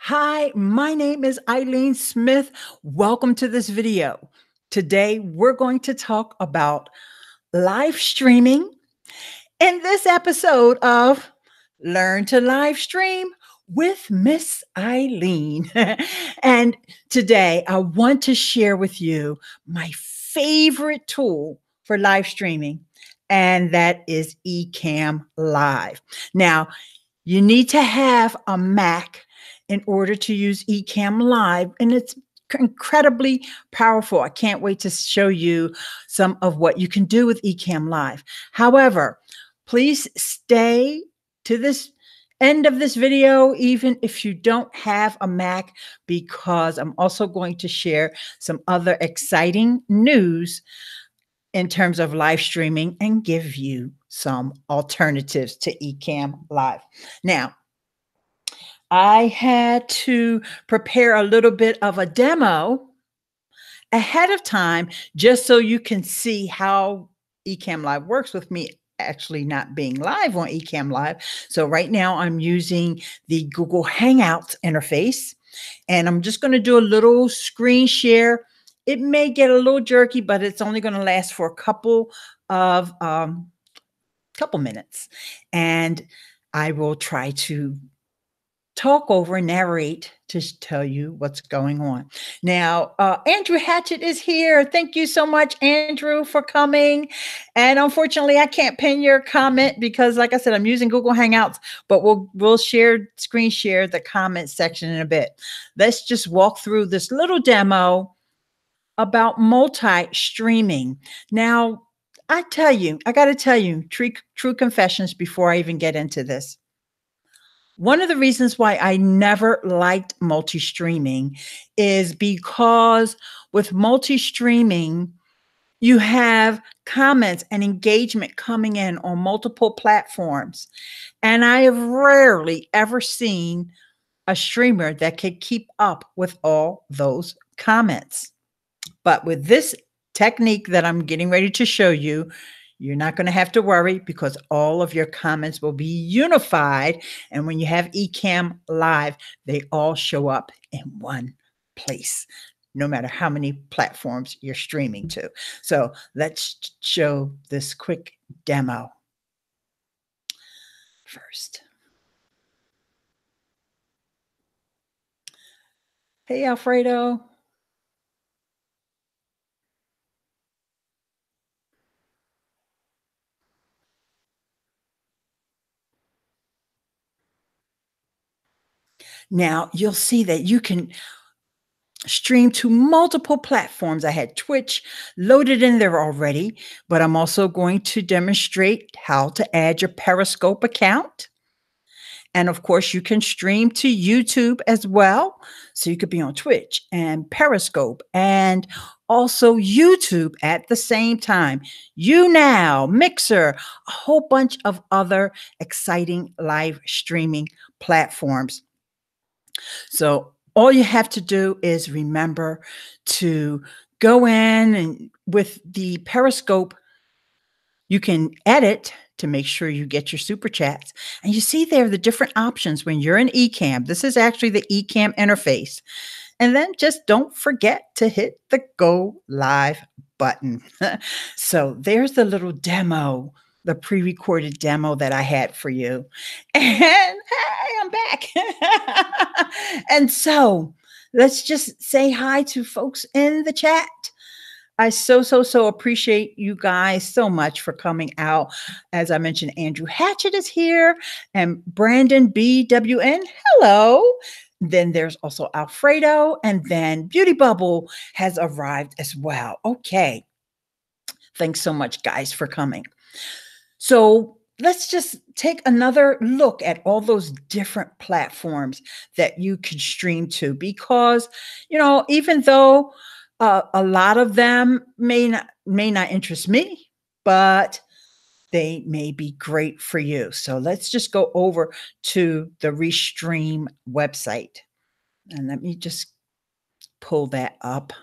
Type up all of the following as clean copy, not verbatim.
Hi, my name is Ileane Smith. Welcome to this video. Today, we're going to talk about live streaming in this episode of Learn to Live Stream with Miss Ileane. And today, I want to share with you my favorite tool for live streaming, and that is EcammLive. Now, you need to have a Mac in order to use EcammLive, and it's incredibly powerful. I can't wait to show you some of what you can do with EcammLive. However, please stay to this end of this video, even if you don't have a Mac, because I'm also going to share some other exciting news in terms of live streaming and give you some alternatives to EcammLive. Now, I had to prepare a little bit of a demo ahead of time just so you can see how EcammLive works with me actually not being live on EcammLive. So right now I'm using the Google Hangouts interface, and I'm just going to do a little screen share. It may get a little jerky, but it's only going to last for a couple minutes, and I will try to talk over and narrate to tell you what's going on. Now, Andrew Hatchett is here. Thank you so much, Andrew, for coming. And unfortunately, I can't pin your comment because, like I said, I'm using Google Hangouts, but we'll screen share the comment section in a bit. Let's just walk through this little demo about multi-streaming. Now, I got to tell you, true confessions before I even get into this. One of the reasons why I never liked multi-streaming is because with multi-streaming, you have comments and engagement coming in on multiple platforms. And I have rarely ever seen a streamer that could keep up with all those comments. But with this technique that I'm getting ready to show you, you're not going to have to worry because all of your comments will be unified. And when you have EcammLive, they all show up in one place, no matter how many platforms you're streaming to. So let's show this quick demo first. Hey, Alfredo. Now you'll see that you can stream to multiple platforms. I had Twitch loaded in there already, but I'm also going to demonstrate how to add your Periscope account. And of course, you can stream to YouTube as well. So you could be on Twitch and Periscope and also YouTube at the same time. YouNow, Mixer, a whole bunch of other exciting live streaming platforms. So all you have to do is remember to go in, and with the Periscope, you can edit to make sure you get your super chats. And you see there the different options when you're in Ecamm. This is actually the Ecamm interface. And then just don't forget to hit the Go Live button. So there's the little demo, the pre-recorded demo that I had for you. And hey, I'm back. And so let's just say hi to folks in the chat. I so appreciate you guys so much for coming out. As I mentioned, Andrew Hatchett is here and Brandon BWN. Hello. Then there's also Alfredo, and then Beauty Bubble has arrived as well. Okay. Thanks so much, guys, for coming. So let's just take another look at all those different platforms that you can stream to, because, you know, even though a lot of them may not interest me, but they may be great for you. So let's just go over to the Restream website. And let me just pull that up.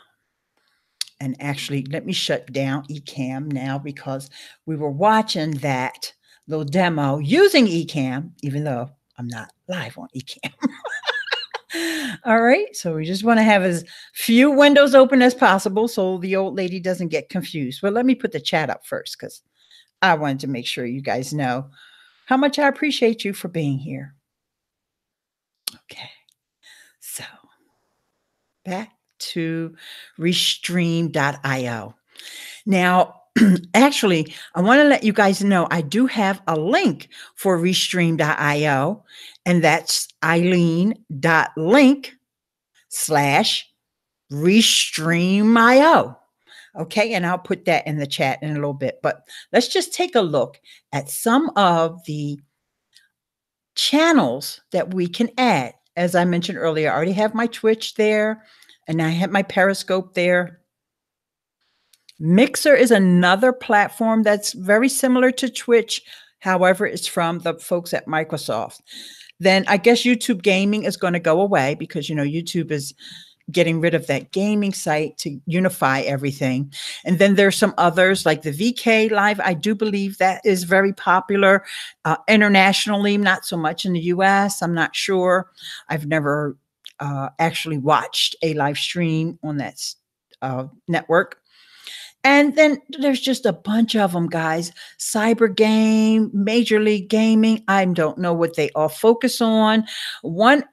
And actually, let me shut down Ecamm now, because we were watching that little demo using Ecamm, even though I'm not live on Ecamm. All right. So we just want to have as few windows open as possible so the old lady doesn't get confused. Well, let me put the chat up first because I wanted to make sure you guys know how much I appreciate you for being here. Okay. So back to Restream.io. Now, actually, I want to let you guys know I do have a link for Restream.io, and that's Ileane.link/Restreamio. Okay, and I'll put that in the chat in a little bit. But let's just take a look at some of the channels that we can add. As I mentioned earlier, I already have my Twitch there, and I have my Periscope there. Mixer is another platform that's very similar to Twitch. However, it's from the folks at Microsoft. Then I guess YouTube gaming is going to go away because, YouTube is getting rid of that gaming site to unify everything. And then there's some others like the VK Live. I do believe that is very popular internationally, not so much in the US. I'm not sure. I've never actually watched a live stream on that network. And then there's just a bunch of them, guys. Cyber Game, Major League Gaming. I don't know what they all focus on. One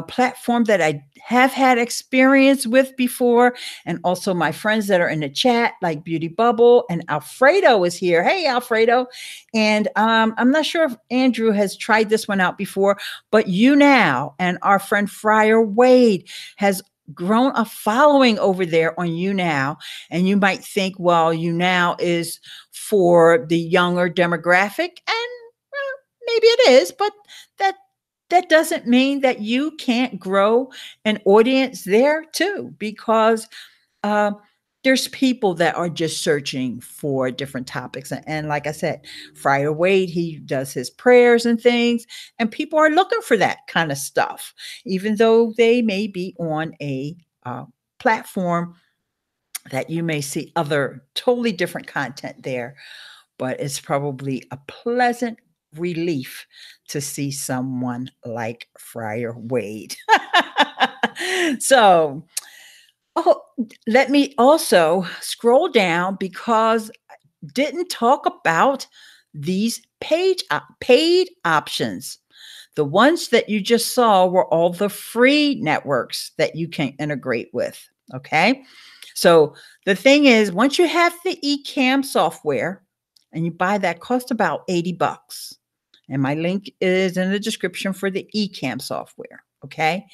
platform that I have had experience with before, and also my friends that are in the chat, like Beauty Bubble and Alfredo is here. Hey, Alfredo. And I'm not sure if Andrew has tried this one out before, but YouNow and our friend Friar Wade has grown a following over there on YouNow. And you might think, well, YouNow is for the younger demographic, and well, maybe it is, but that doesn't mean that you can't grow an audience there too, because there's people that are just searching for different topics. And like I said, Friar Wade, he does his prayers and things, and people are looking for that kind of stuff, even though they may be on a platform that you may see other totally different content there. But it's probably a pleasant relief to see someone like Friar Wade. So, let me also scroll down because I didn't talk about these paid options. The ones that you just saw were all the free networks that you can integrate with. Okay. So the thing is, once you have the Ecamm software and you buy that, cost about $80. And my link is in the description for the Ecamm software. Okay.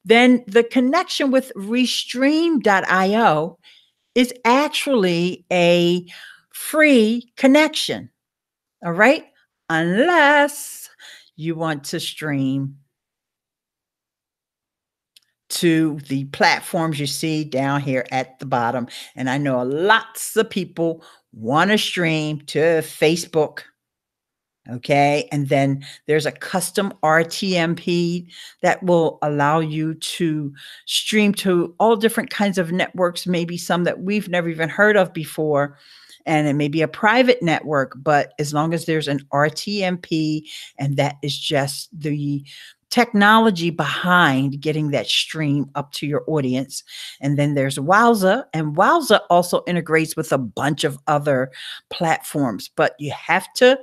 Then the connection with Restream.io is actually a free connection. All right. Unless you want to stream to the platforms you see down here at the bottom. And I know lots of people want to stream to Facebook. Okay. And then there's a custom RTMP that will allow you to stream to all different kinds of networks, maybe some that we've never even heard of before. And it may be a private network, but as long as there's an RTMP, and that is just the technology behind getting that stream up to your audience. And then there's Wowza, and Wowza also integrates with a bunch of other platforms, but you have to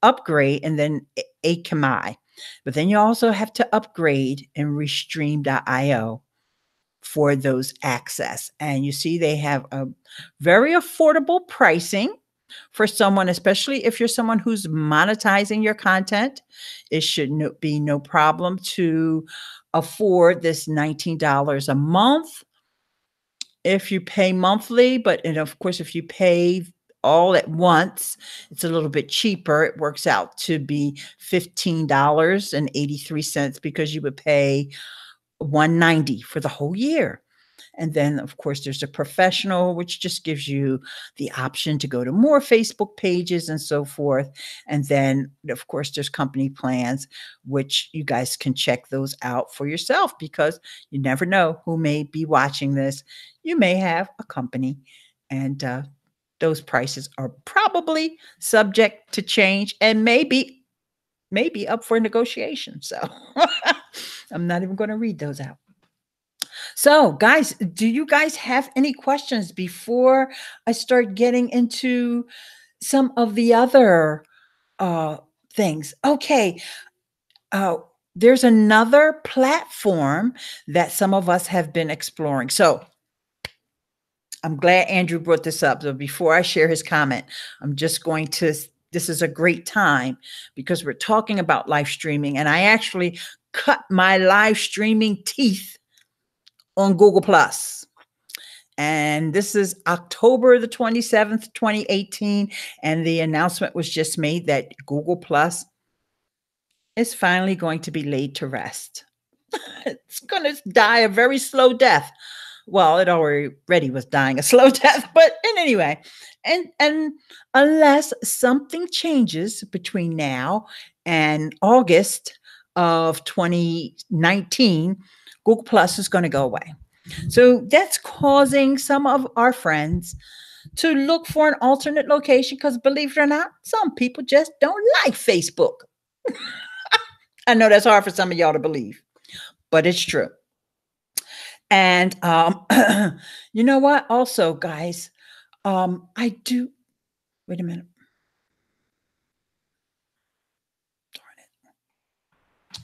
upgrade, and then EcammLive. But then you also have to upgrade in Restream.io for those access. And you see they have a very affordable pricing for someone, especially if you're someone who's monetizing your content. It should be no problem to afford this $19 a month if you pay monthly. And of course, if you pay all at once, it's a little bit cheaper. It works out to be $15.83 because you would pay $190 for the whole year. And then, of course, there's a professional, which just gives you the option to go to more Facebook pages and so forth. And then, of course, there's company plans, which you guys can check those out for yourself, because you never know who may be watching this. You may have a company, and those prices are probably subject to change, and maybe may be up for negotiation. So I'm not even going to read those out. So, guys, do you guys have any questions before I start getting into some of the other things? Okay. Uh, there's another platform that some of us have been exploring. So, I'm glad Andrew brought this up. So before I share his comment, I'm just going to, this is a great time because we're talking about live streaming. And I actually cut my live streaming teeth on Google Plus. And this is October the 27th, 2018. And the announcement was just made that Google Plus is finally going to be laid to rest. It's going to die a very slow death. Well, it already was dying a slow death, but in any way, and unless something changes between now and August of 2019, Google Plus is going to go away. So that's causing some of our friends to look for an alternate location because, believe it or not, some people just don't like Facebook. I know that's hard for some of y'all to believe, but it's true. And you know what? Also, guys, I do. Wait a minute. Darn it.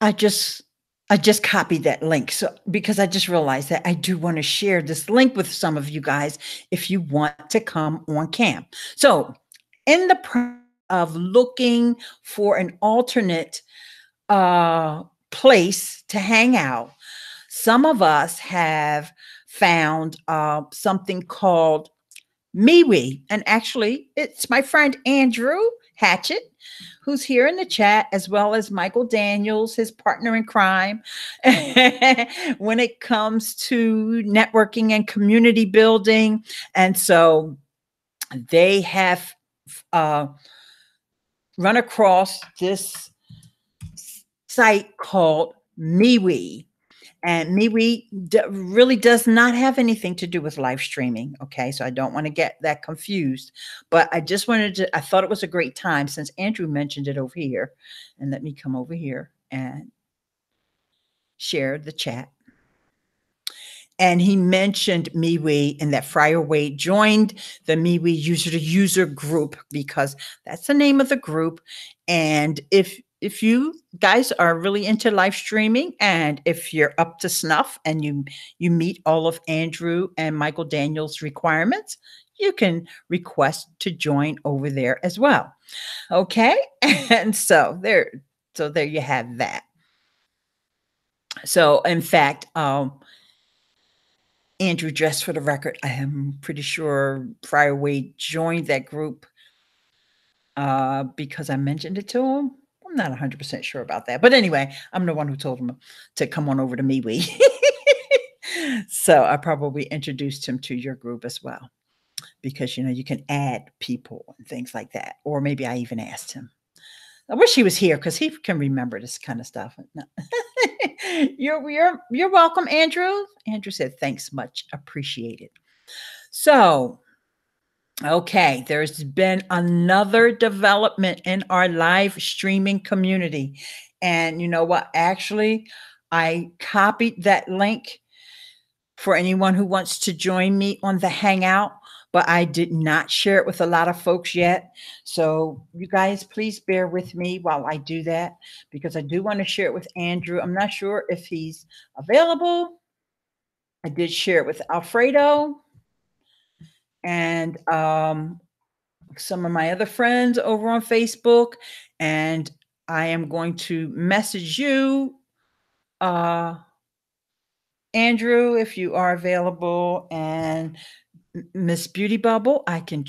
I just copied that link. So because I just realized that I do want to share this link with some of you guys if you want to come on camp. So in the process of looking for an alternate place to hang out, some of us have found something called MeWe. And actually, it's my friend Andrew Hatchett, who's here in the chat, as well as Michael Daniels, his partner in crime, when it comes to networking and community building. And so they have run across this site called MeWe. And MeWe really does not have anything to do with live streaming. Okay. So I don't want to get that confused, but I just wanted to, I thought it was a great time since Andrew mentioned it over here. And let me come over here and share the chat. And he mentioned MeWe and that Friar Wade joined the MeWe user to user group because that's the name of the group. And if you guys are really into live streaming and if you're up to snuff and you meet all of Andrew and Michael Daniels' requirements, you can request to join over there as well. Okay. And so there you have that. So in fact, Andrew, just for the record, I am pretty sure Friar Wade joined that group because I mentioned it to him. I'm not 100% sure about that. But anyway, I'm the one who told him to come on over to MeWe. So I probably introduced him to your group as well because, you know, you can add people and things like that. Or maybe I even asked him. I wish he was here because he can remember this kind of stuff. You're welcome, Andrew. Andrew said, thanks much. Appreciate it. So, okay, there's been another development in our live streaming community. And you know what? Actually, I copied that link for anyone who wants to join me on the Hangout, but I did not share it with a lot of folks yet. So you guys, please bear with me while I do that because I do want to share it with Andrew. I'm not sure if he's available. I did share it with Alfredo and some of my other friends over on Facebook. And I am going to message you, Andrew, if you are available, and Miss Beauty Bubble, I can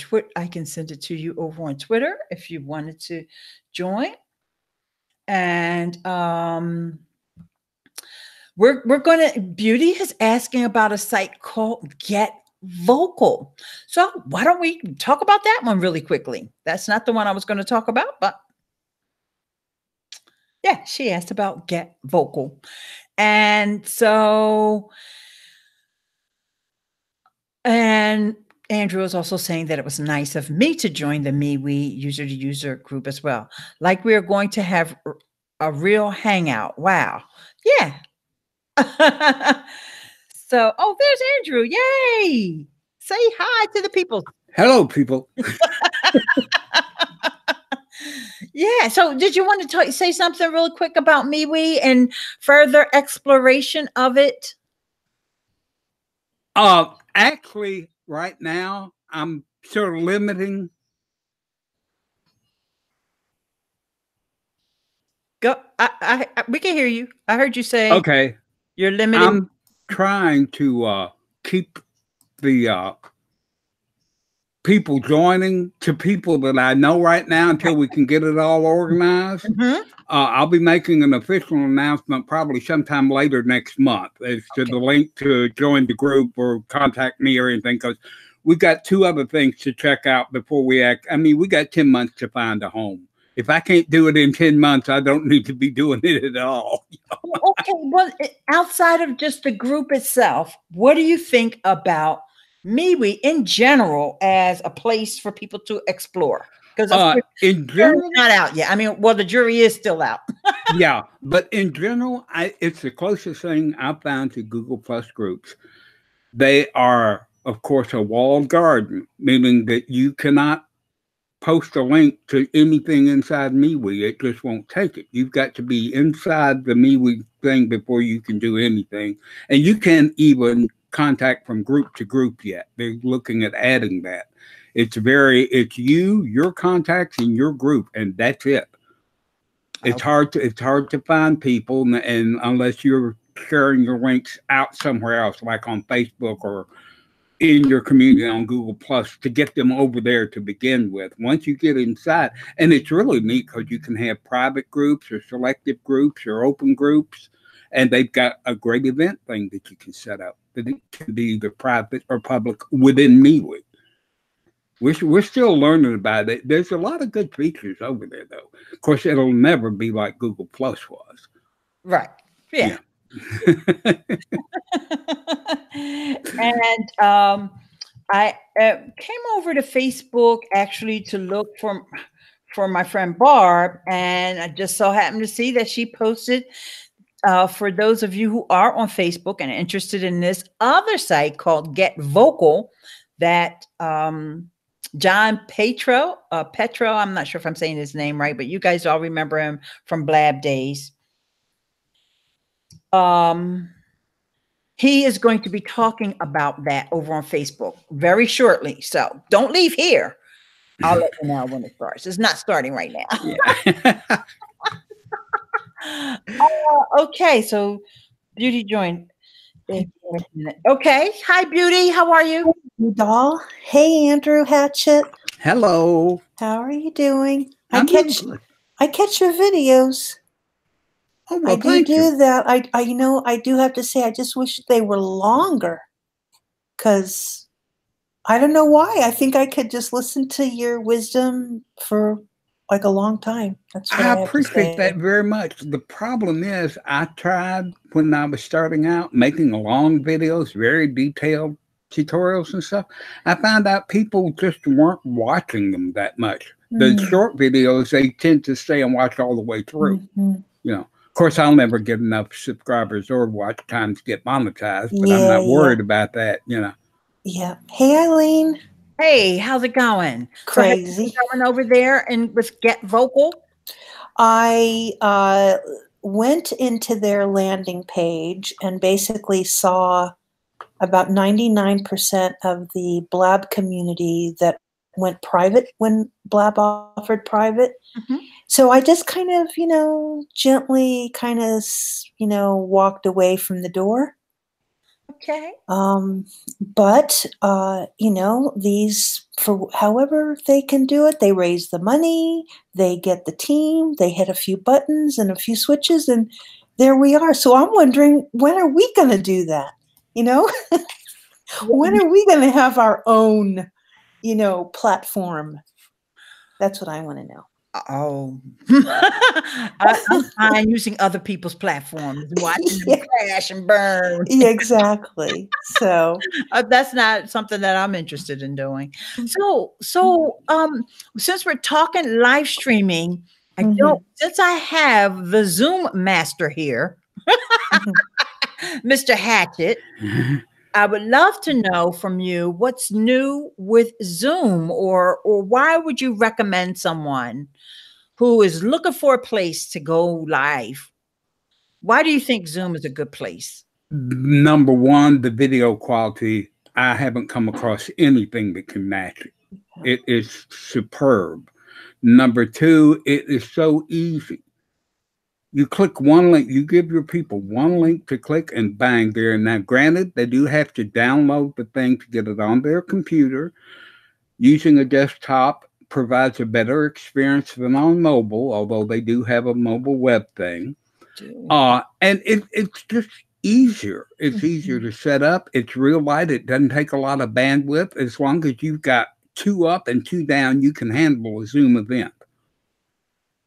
send it to you over on Twitter if you wanted to join. And we're gonna, Beauty is asking about a site called Get Vocal. So why don't we talk about that one really quickly? That's not the one I was going to talk about, but yeah, she asked about Get Vocal. And so, and Andrew is also saying that it was nice of me to join the MeWe user-to-user group as well. Like we are going to have a real hangout. Wow. Yeah. So, oh, there's Andrew. Yay. Say hi to the people. Hello, people. Yeah. So did you want to say something really quick about MeWe and further exploration of it? Actually, right now, I'm sort of limiting. Go. We can hear you. I heard you say. Okay. You're limited. I'm trying to keep the people joining to people that I know right now until we can get it all organized. Mm-hmm. I'll be making an official announcement probably sometime later next month as to the link to join the group or contact me or anything, because we got 2 other things to check out before we act. I mean, we got 10 months to find a home. If I can't do it in 10 months, I don't need to be doing it at all. Okay. Well, outside of just the group itself, what do you think about MeWe in general as a place for people to explore? Because in general, not out yet. I mean, well, the jury is still out. Yeah, but in general, it's the closest thing I've found to Google Plus groups. They are, of course, a walled garden, meaning that you cannot post a link to anything inside MeWe. It just won't take it. You've got to be inside the MeWe thing before you can do anything. And you can't even contact from group to group yet. They're looking at adding that. It's you, your contacts, and your group, and that's it. It's hard to find people, and unless you're sharing your links out somewhere else, like on Facebook or in your community on Google Plus, to get them over there to begin with. Once you get inside, and it's really neat because you can have private groups or selective groups or open groups, and they've got a great event thing that you can set up that it can be either private or public within MeWe. We're still learning about it. There's a lot of good features over there, though. Of course, it'll never be like Google Plus was. Right. Yeah. And I came over to Facebook actually to look for my friend Barb, and I just so happened to see that she posted. For those of you who are on Facebook and interested in this other site called Get Vocal, that John Petro, I'm not sure if I'm saying his name right, but you guys all remember him from Blab days. He is going to be talking about that over on Facebook very shortly. So don't leave here. I'll let you know when it starts. It's not starting right now. Yeah. Okay, so Beauty joined. Okay, hi Beauty, how are you? Doll. Hey Andrew Hatchet. Hello. How are you doing? I catch your videos. Oh, well, I do that. I do have to say I just wish they were longer, because I don't know why. I think I could just listen to your wisdom for like a long time. That's what I appreciate that very much. The problem is I tried when I was starting out making long videos, very detailed tutorials and stuff. I found out people just weren't watching them that much. The short videos, they tend to stay and watch all the way through. You know, of course, I'll never get enough subscribers or watch time to get monetized, but I'm not worried about that, you know. Yeah. Hey, Ileane. Hey, how's it going? Crazy. So going over there and with Get Vocal? I went into their landing page and basically saw about 99% of the Blab community that went private when Blab offered private. So I just kind of, gently kind of, walked away from the door. Okay. But, these, for however they can do it, they raise the money, they get the team, they hit a few buttons and a few switches, and there we are. So I'm wondering, when are we going to do that? When are we going to have our own, platform? That's what I want to know. Oh, I'm fine using other people's platforms, watching them crash and burn. Yeah, exactly. So That's not something that I'm interested in doing. So, since we're talking live streaming, since I have the Zoom master here, Mr. Hatchet, I would love to know from you what's new with Zoom, or why would you recommend someone who is looking for a place to go live? Why do you think Zoom is a good place? Number one, the video quality. I haven't come across anything that can match it. It is superb. Number two, it is so easy. You click one link, you give your people one link to click, and bang, there. Now, granted, they do have to download the thing to get it on their computer. Using a desktop provides a better experience than on mobile, although they do have a mobile web thing. And it's just easier. It's easier to set up. It's real light. It doesn't take a lot of bandwidth. As long as you've got 2 up and 2 down, you can handle a Zoom event.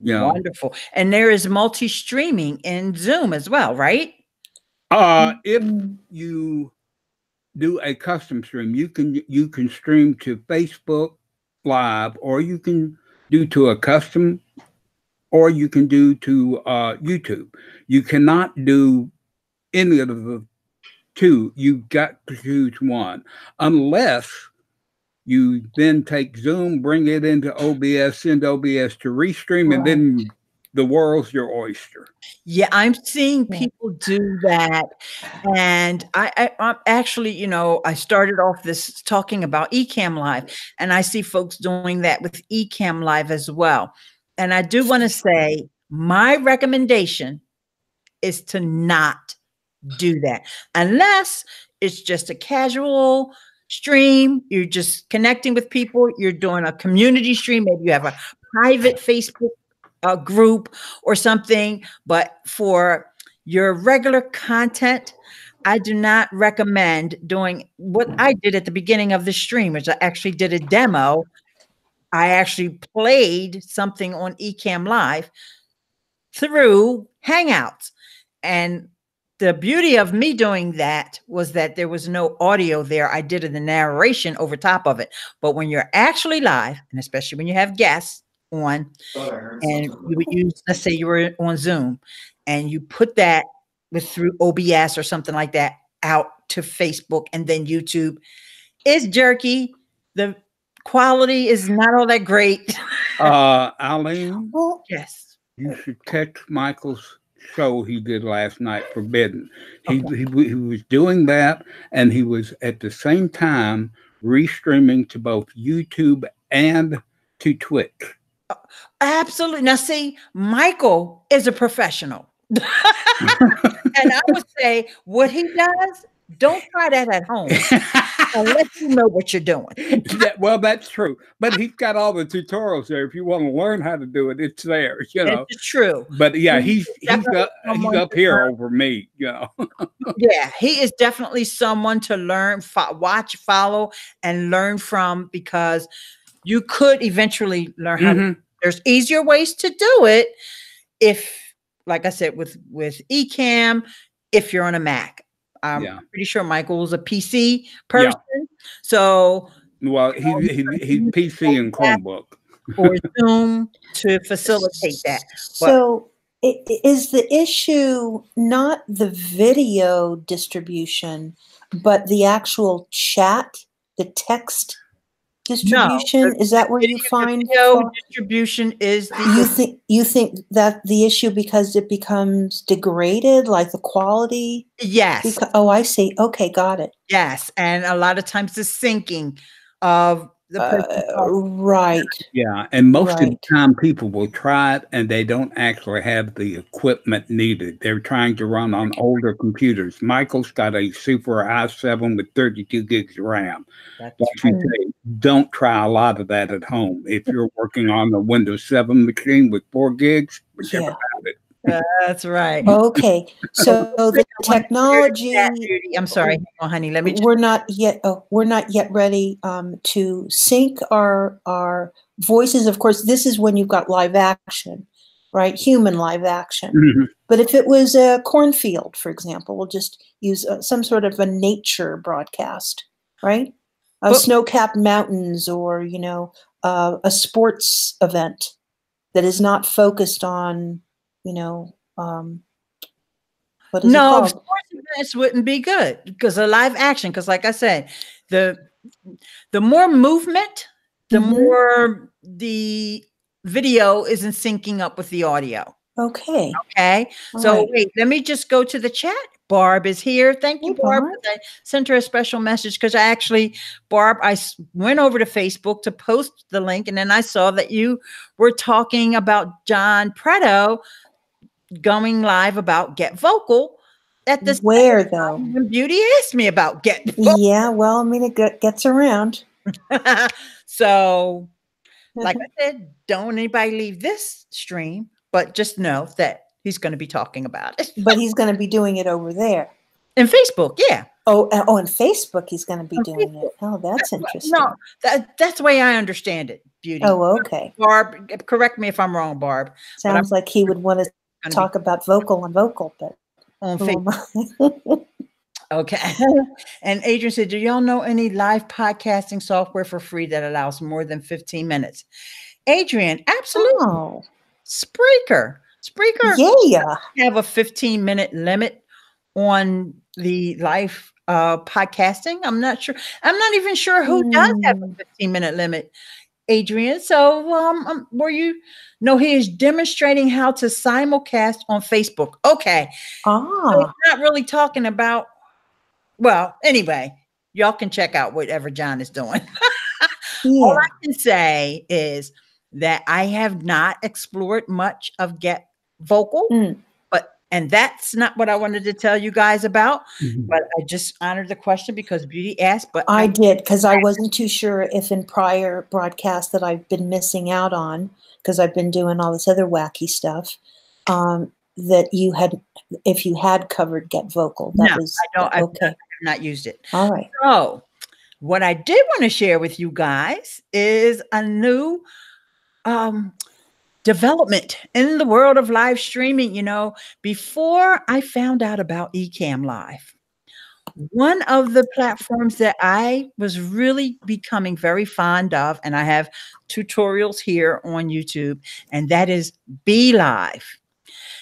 Yeah. Wonderful. And there is multi-streaming in Zoom as well, right? If you do a custom stream, you can stream to Facebook Live, or you can do to a custom, or you can do to YouTube. You cannot do any of the two. You've got to choose one, unless you then take Zoom, bring it into OBS, send OBS to Restream, and then the world's your oyster. Yeah, I'm seeing people do that. And I'm actually, you know, I started off this talking about EcammLive, and I see folks doing that with EcammLive as well. And I do want to say my recommendation is to not do that unless it's just a casual stream. You're just connecting with people. You're doing a community stream. Maybe you have a private Facebook group or something. But for your regular content, I do not recommend doing what I did at the beginning of the stream, which I actually did a demo. I actually played something on EcammLive through Hangouts. And the beauty of me doing that was that there was no audio there. I did the narration over top of it. But when you're actually live, and especially when you have guests on, and you would use, let's say you were on Zoom, and you put that through OBS or something like that out to Facebook and then YouTube, it's jerky. The quality is not all that great. Ileane, yes, you should catch Michael's show he did last night, Forbidden. He was doing that, and he was at the same time restreaming to both YouTube and to Twitch. Absolutely. Now, see, Michael is a professional. And I would say what he does, don't try that at home unless you know what you're doing. Well, that's true. But he's got all the tutorials there. If you want to learn how to do it, it's there, you know. It's true. But yeah, he's up here over me, you know. Yeah, he is definitely someone to learn, watch, follow, and learn from, because you could eventually learn how to. There's easier ways to do it if, like I said, with Ecamm, if you're on a Mac. I'm pretty sure Michael's a PC person. Yeah. So, well, he's PC and Chromebook. Or Zoom to facilitate that. So, is the issue not the video distribution, but the actual chat, the text distribution? No, is that where you find video distribution is the you think that the issue, because it becomes degraded, like the quality? Yes. Oh, I see. Okay, got it. Yes, and a lot of times the syncing of the right. Yeah, and most of the time people will try it and they don't actually have the equipment needed. They're trying to run on older computers. Michael's got a Super i7 with 32 gigs of RAM. Don't try a lot of that at home. If you're working on the Windows 7 machine with 4 gigs, forget about it. That's right. Okay, so the technology. I'm sorry, hang on, honey. Let me. We're not yet. Oh, we're not yet ready to sync our voices. Of course, this is when you've got live action, right? Human live action. Mhm. But if it was a cornfield, for example, we'll just use some sort of a nature broadcast, right? Snow-capped mountains, or a sports event that is not focused on, what is it No, called? sports events wouldn't be good because of live action. Because, like I said, the more movement, the Mhm. more the video isn't syncing up with the audio. Okay. Okay. All So right. wait, let me just go to the chat. Barb is here. Thank you, Hey, Barb. Barb. I sent her a special message because Barb, went over to Facebook to post the link, and then I saw that you were talking about John Preto going live about Get Vocal at the Where, same though? time when Beauty asked me about Get Vocal. Yeah, well, I mean, it gets around. So, like I said, don't anybody leave this stream, but just know that he's going to be talking about it. But he's going to be doing it over there. In Facebook, yeah. Oh, on Facebook, he's going to be On doing Facebook. it. Oh, that's interesting. No, that's the way I understand it, Beauty. Oh, okay. Barb, correct me if I'm wrong, Barb. Sounds like he would want to talk about vocal, but on who am Facebook. Okay. And Adrian said, do y'all know any live podcasting software for free that allows more than 15 minutes? Adrian, absolutely. Oh. Spreaker. Yeah. Have a 15-minute limit on the live podcasting. I'm not even sure who does have a 15-minute limit, Adrian. So he is demonstrating how to simulcast on Facebook. Okay. So he's not really talking about, well, anyway, y'all can check out whatever John is doing. All I can say is that I have not explored much of Get Vocal, and that's not what I wanted to tell you guys about. But I just honored the question because Beauty asked. But I did, because I wasn't too sure if in prior broadcasts that I've been missing out on, because I've been doing all this other wacky stuff, that if you had covered Get Vocal. I don't. Okay. I've not used it. All right. So what I did want to share with you guys is a new development in the world of live streaming. Before I found out about EcammLive, one of the platforms that I was really becoming very fond of, and I have tutorials here on YouTube, and that is BeLive.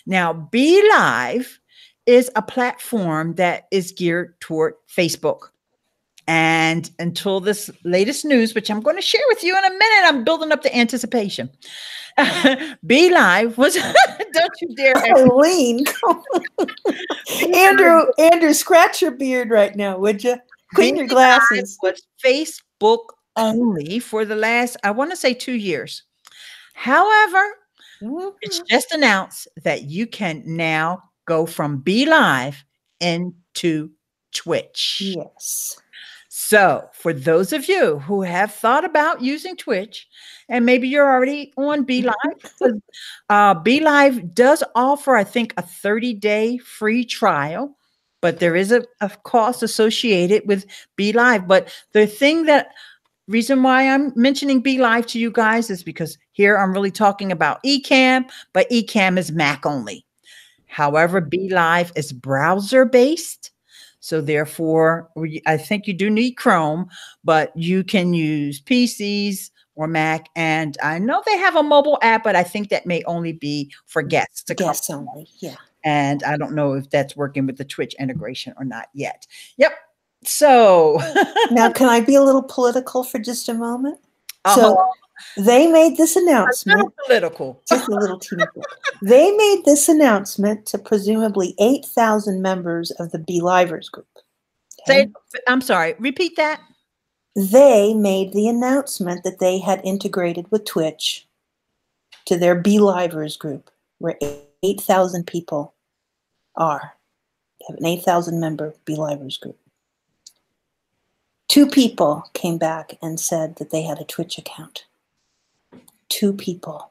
Now, BeLive is a platform that is geared toward Facebook. And until this latest news, which I'm going to share with you in a minute, I'm building up the anticipation. BeLive was, don't you dare. Ileane. Andrew, scratch your beard right now, would you? Clean your glasses. Was Facebook only for the last, I want to say 2 years. However, it's just announced that you can now go from BeLive into Twitch. Yes. So for those of you who have thought about using Twitch, and maybe you're already on BeLive, BeLive does offer, I think, a 30-day free trial, but there is a cost associated with BeLive. But the reason why I'm mentioning BeLive to you guys is because here I'm really talking about Ecamm, but Ecamm is Mac only. However, BeLive is browser-based. So therefore, I think you do need Chrome, but you can use PCs or Mac. And I know they have a mobile app, but I think that may only be for guests. Guests only, yeah. And I don't know if that's working with the Twitch integration or not yet. Yep. So now, can I be a little political for just a moment? So they made this announcement. Political. Just a little teeny bit. They made this announcement to presumably 8,000 members of the BeLivers group. Okay? I'm sorry. Repeat that. They made the announcement that they had integrated with Twitch to their BeLivers group, where 8,000 people are. They have an 8,000 member BeLivers group. 2 people came back and said that they had a Twitch account. 2 people.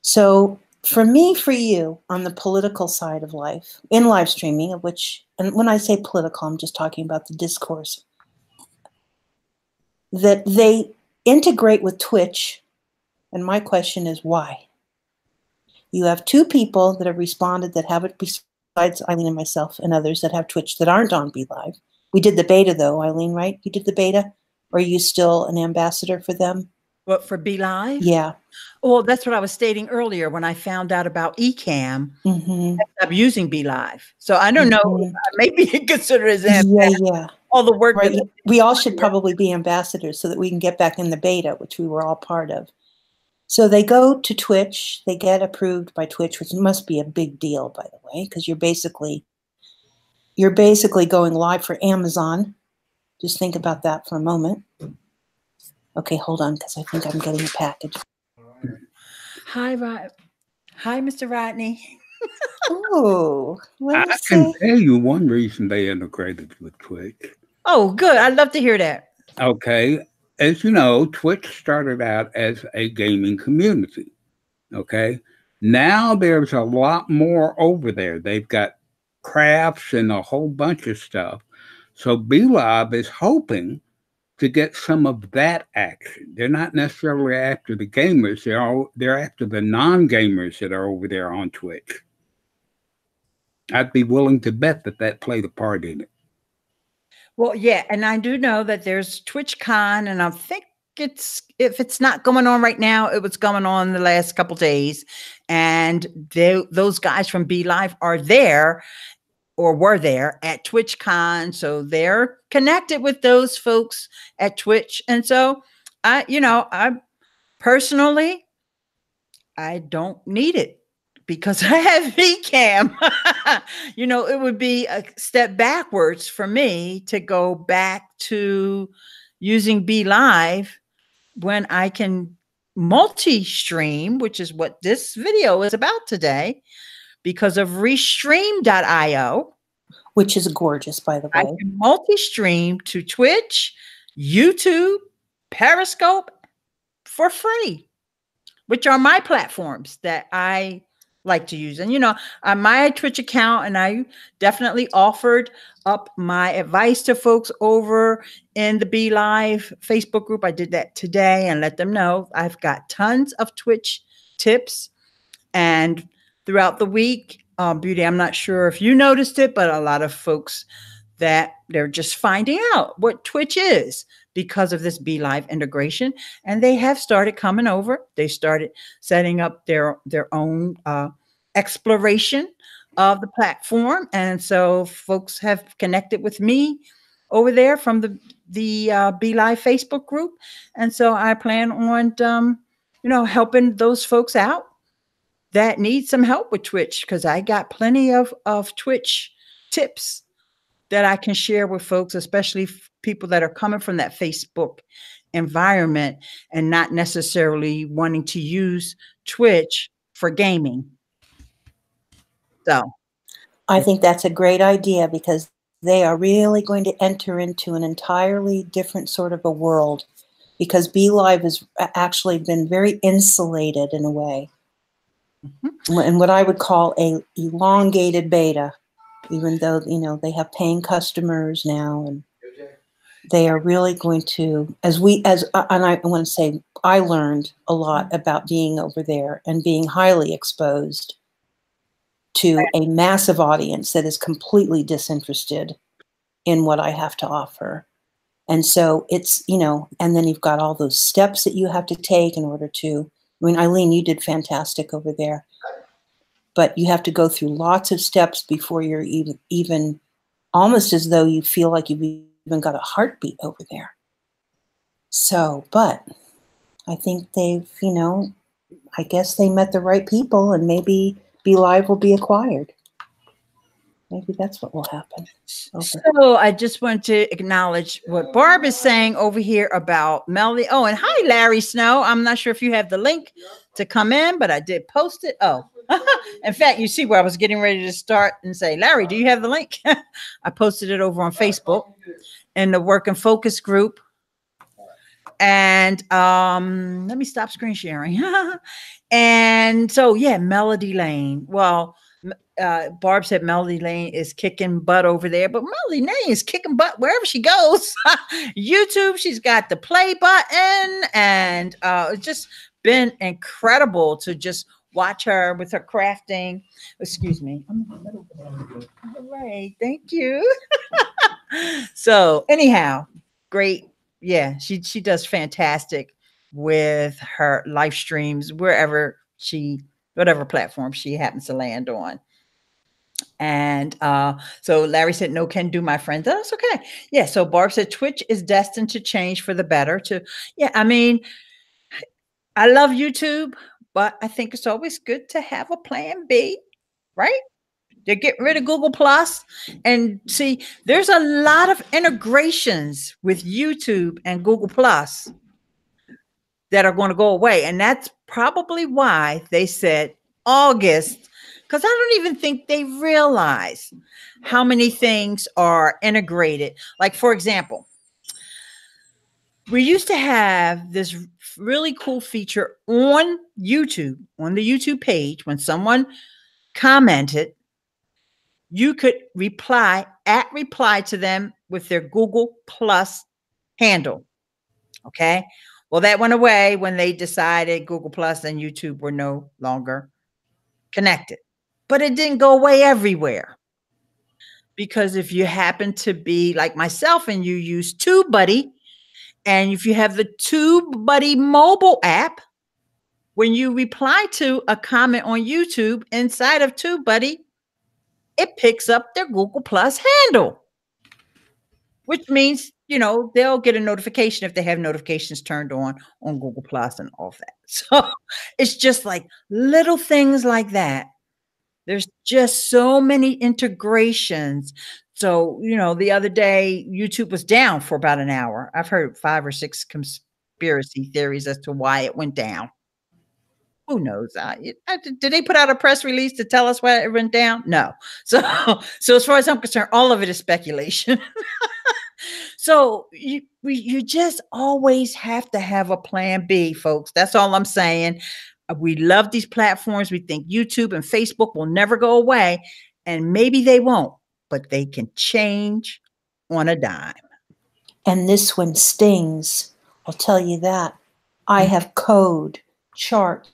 So for me, for you, on the political side of life, in live streaming, of which, and when I say political, I'm just talking about the discourse, that they integrate with Twitch. And my question is, why? You have two people that have responded that have it, besides Ileane and myself, and others that have Twitch that aren't on BeLive. We did the beta, though, Ileane, right? You did the beta? Or are you still an ambassador for them? What, for BeLive? Yeah. Well, that's what I was stating earlier when I found out about Ecamm. Mm-hmm. I'm using BeLive. So I don't know. Maybe you consider it as yeah. all the work. Right. We all should probably be ambassadors so that we can get back in the beta, which we were all part of. So they go to Twitch, they get approved by Twitch, which must be a big deal, by the way, because you're basically going live for Amazon. Just think about that for a moment. Okay, hold on, because I think I'm getting a package. Hi, Mr. Rodney. Oh, I can tell you one reason they integrated with Twitch. Oh, good. I'd love to hear that. Okay. As you know, Twitch started out as a gaming community. Okay. Now there's a lot more over there. They've got crafts and a whole bunch of stuff. So BeLive is hoping to get some of that action. They're not necessarily after the gamers. They're after the non-gamers that are over there on Twitch. I'd be willing to bet that played a part in it. Well, yeah, and I do know that there's Twitchcon, and I think if it's not going on right now, it was going on the last couple days, and those guys from BeLive are there, or were there at TwitchCon, so they're connected with those folks at Twitch, and so I personally, I don't need it, because I have Ecamm. It would be a step backwards for me to go back to using BeLive when I can multi-stream, which is what this video is about today, because of Restream.io. Which is gorgeous, by the way. I can multi-stream to Twitch, YouTube, Periscope for free, which are my platforms that I like to use. And, my Twitch account, and I definitely offered up my advice to folks over in the BeLive Facebook group. I did that today and let them know I've got tons of Twitch tips. And throughout the week, Beauty, I'm not sure if you noticed it, but a lot of folks that they're just finding out what Twitch is because of this BeLive integration, and they have started coming over. They started setting up their own exploration of the platform, and so folks have connected with me over there from the BeLive Facebook group, and so I plan on helping those folks out that need some help with Twitch, because I got plenty of Twitch tips that I can share with folks, especially people that are coming from that Facebook environment and not necessarily wanting to use Twitch for gaming. So I think that's a great idea, because they are really going to enter into an entirely different sort of a world, because BeLive has actually been very insulated in a way. Mm-hmm. And what I would call a elongated beta, even though, they have paying customers now, and they are really going to, and I want to say, I learned a lot about being over there and being highly exposed to a massive audience that is completely disinterested in what I have to offer. And so it's, and then you've got all those steps that you have to take in order to, Ileane, you did fantastic over there, but you have to go through lots of steps before you're even almost as though you feel like you've even got a heartbeat over there. So, but I think they've, I guess they met the right people, and maybe BeLive will be acquired. Maybe that's what will happen. So I just want to acknowledge what Barb is saying over here about Melody. Oh, and hi, Larry Snow. I'm not sure if you have the link to come in, but I did post it. Oh, in fact, you see where I was getting ready to start and say, Larry, do you have the link? I posted it over on Facebook in the Work and Focus group. And let me stop screen sharing. And so, yeah, Melody Lane. Well, Barb said Melody Lane is kicking butt over there, but Melody Lane is kicking butt wherever she goes. YouTube, she's got the play button, and it's just been incredible to just watch her with her crafting. Excuse me. All right, thank you. So anyhow, great. Yeah, she does fantastic with her live streams wherever whatever platform she happens to land on. And so Larry said, no, can do, my friend. That's okay. Yeah. So Barb said, Twitch is destined to change for the better. Yeah, I mean, I love YouTube, but I think it's always good to have a plan B, right? To get rid of Google Plus. And see, there's a lot of integrations with YouTube and Google Plus that are going to go away. And that's probably why they said August, because I don't even think they realize how many things are integrated. Like, for example, we used to have this really cool feature on YouTube, on the YouTube page. When someone commented, you could reply to them with their Google Plus handle. Okay. Well, that went away when they decided Google Plus and YouTube were no longer connected. But it didn't go away everywhere. Because if you happen to be like myself and you use TubeBuddy, and if you have the TubeBuddy mobile app, when you reply to a comment on YouTube inside of TubeBuddy, it picks up their Google Plus handle, which means, they'll get a notification if they have notifications turned on Google Plus and all of that. So it's just like little things like that. There's just so many integrations. So, the other day, YouTube was down for about an hour. I've heard 5 or 6 conspiracy theories as to why it went down. Who knows? Did they put out a press release to tell us why it went down? No. So as far as I'm concerned, all of it is speculation. So you just always have to have a plan B, folks. That's all I'm saying. We love these platforms. We think YouTube and Facebook will never go away, and maybe they won't, but they can change on a dime. And this one stings. I'll tell you that. I have code, charts.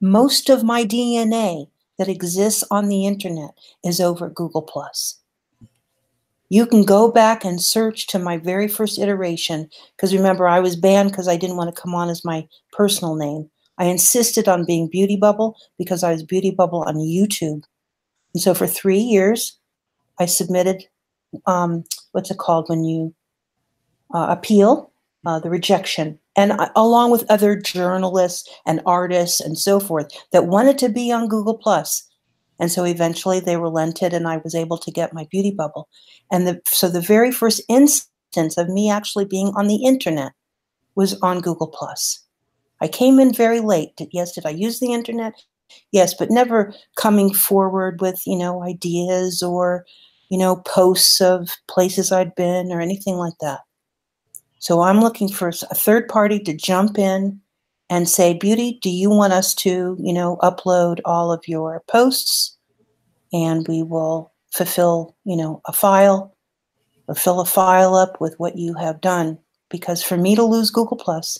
Most of my DNA that exists on the internet is over Google Plus. You can go back and search to my very first iteration, because remember, I was banned because I didn't want to come on as my personal name. I insisted on being Beauty Bubble because I was Beauty Bubble on YouTube. And so for 3 years, I submitted, what's it called when you appeal, the rejection. And along with other journalists and artists and so forth that wanted to be on Google Plus. And so eventually they relented and I was able to get my Beauty Bubble. And so the very first instance of me actually being on the internet was on Google Plus. I came in very late. Yes, did I use the internet? Yes, but never coming forward with, ideas or, posts of places I'd been or anything like that. So I'm looking for a third party to jump in and say, Beauty, do you want us to, upload all of your posts and we will fulfill, a file or fill a file up with what you have done? Because for me to lose Google Plus,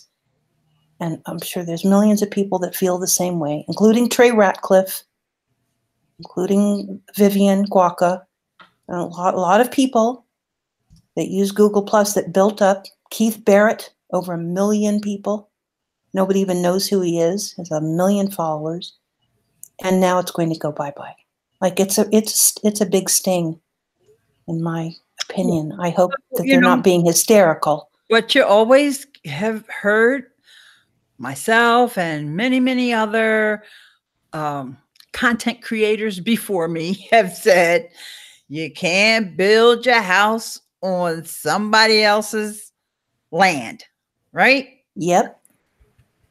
and I'm sure there's millions of people that feel the same way, including Trey Ratcliffe, including Vivian Guaca, and a lot of people that use Google Plus that built up. Keith Barrett, over 1 million people. Nobody even knows who he is. Has 1 million followers. And now it's going to go bye-bye. Like it's a big sting, in my opinion. I hope that they're not being hysterical. What you always have heard, myself and many, many other content creators before me have said, you can't build your house on somebody else's land, right? Yep.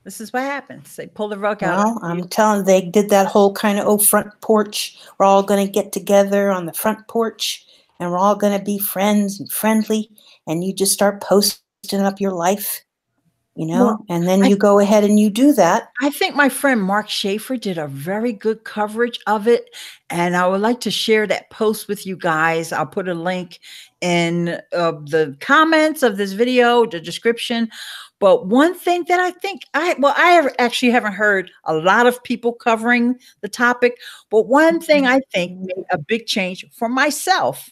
This is what happens. They pull the rug out. Well, I'm telling you, they did that whole kind of, front porch. We're all going to get together on the front porch and we're all going to be friends and friendly. And you just start posting up your life. you know, Well, and then you go ahead and you do that. I think my friend Mark Schaefer did a very good coverage of it, and I would like to share that post with you guys. I'll put a link in the comments of this video, the description. But one thing that I think actually haven't heard a lot of people covering the topic, but one thing I think made a big change for myself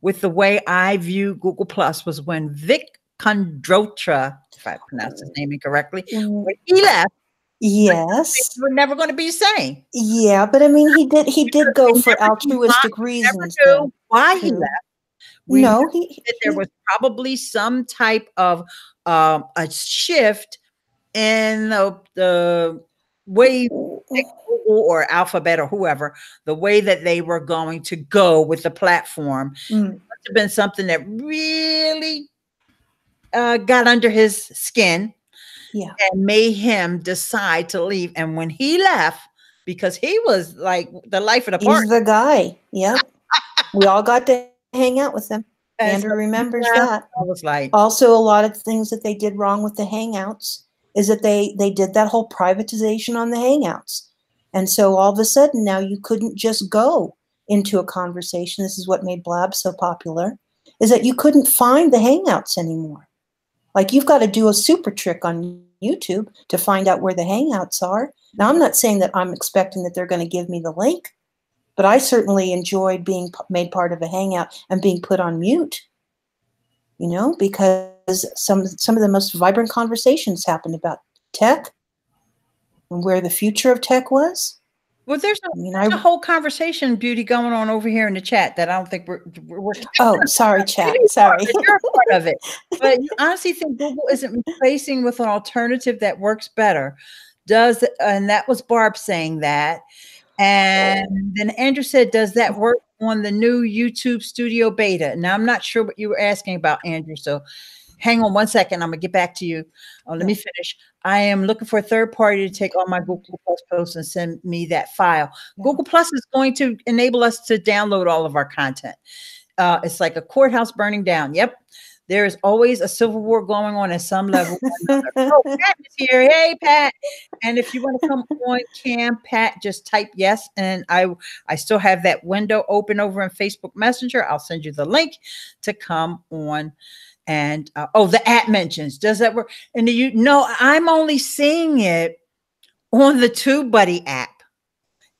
with the way I view Google Plus was when Vic Kondrotra, if I pronounced his name incorrectly, when he left. Yes. We're never going to be the same. Yeah, but I mean, he did go for altruistic We reasons. never knew why he too. left. We No, knew that there was probably some type of a shift in the way Google or Alphabet or whoever, the way that they were going to go with the platform. It must have been something that really got under his skin. Yeah. And made him decide to leave. And when he left, because he was like the life of the party. He's the guy. Yep. We all got to hang out with him. Andrew remembers that. I was like, also, a lot of things that they did wrong with the Hangouts is that they did that whole privatization on the Hangouts. And so all of a sudden now you couldn't just go into a conversation. This is what made Blab so popular, is that you couldn't find the Hangouts anymore. Like, you've got to do a super trick on YouTube to find out where the Hangouts are. Now, I'm not saying that I'm expecting that they're going to give me the link, but I certainly enjoyed being made part of a Hangout and being put on mute, you know, because some of the most vibrant conversations happened about tech and where the future of tech was. Well, there's a whole conversation, Beauty, going on over here in the chat that I don't think we're oh, sorry, chat. Sorry. You're a part of it. But you honestly think Google isn't replacing with an alternative that works better? And that was Barb saying that. And then Andrew said, does that work on the new YouTube Studio Beta? Now, I'm not sure what you were asking about, Andrew. So hang on one second. I'm going to get back to you. Let me finish. I am looking for a third party to take all my Google Plus posts and send me that file. Google Plus is going to enable us to download all of our content. It's like a courthouse burning down. Yep. There is always a civil war going on at some level. Oh, Pat is here. Hey, Pat. And if you want to come on cam, Pat, just type yes. And I still have that window open over in Facebook Messenger. I'll send you the link to come on. And the app mentions, does that work? And no, I'm only seeing it on the TubeBuddy app.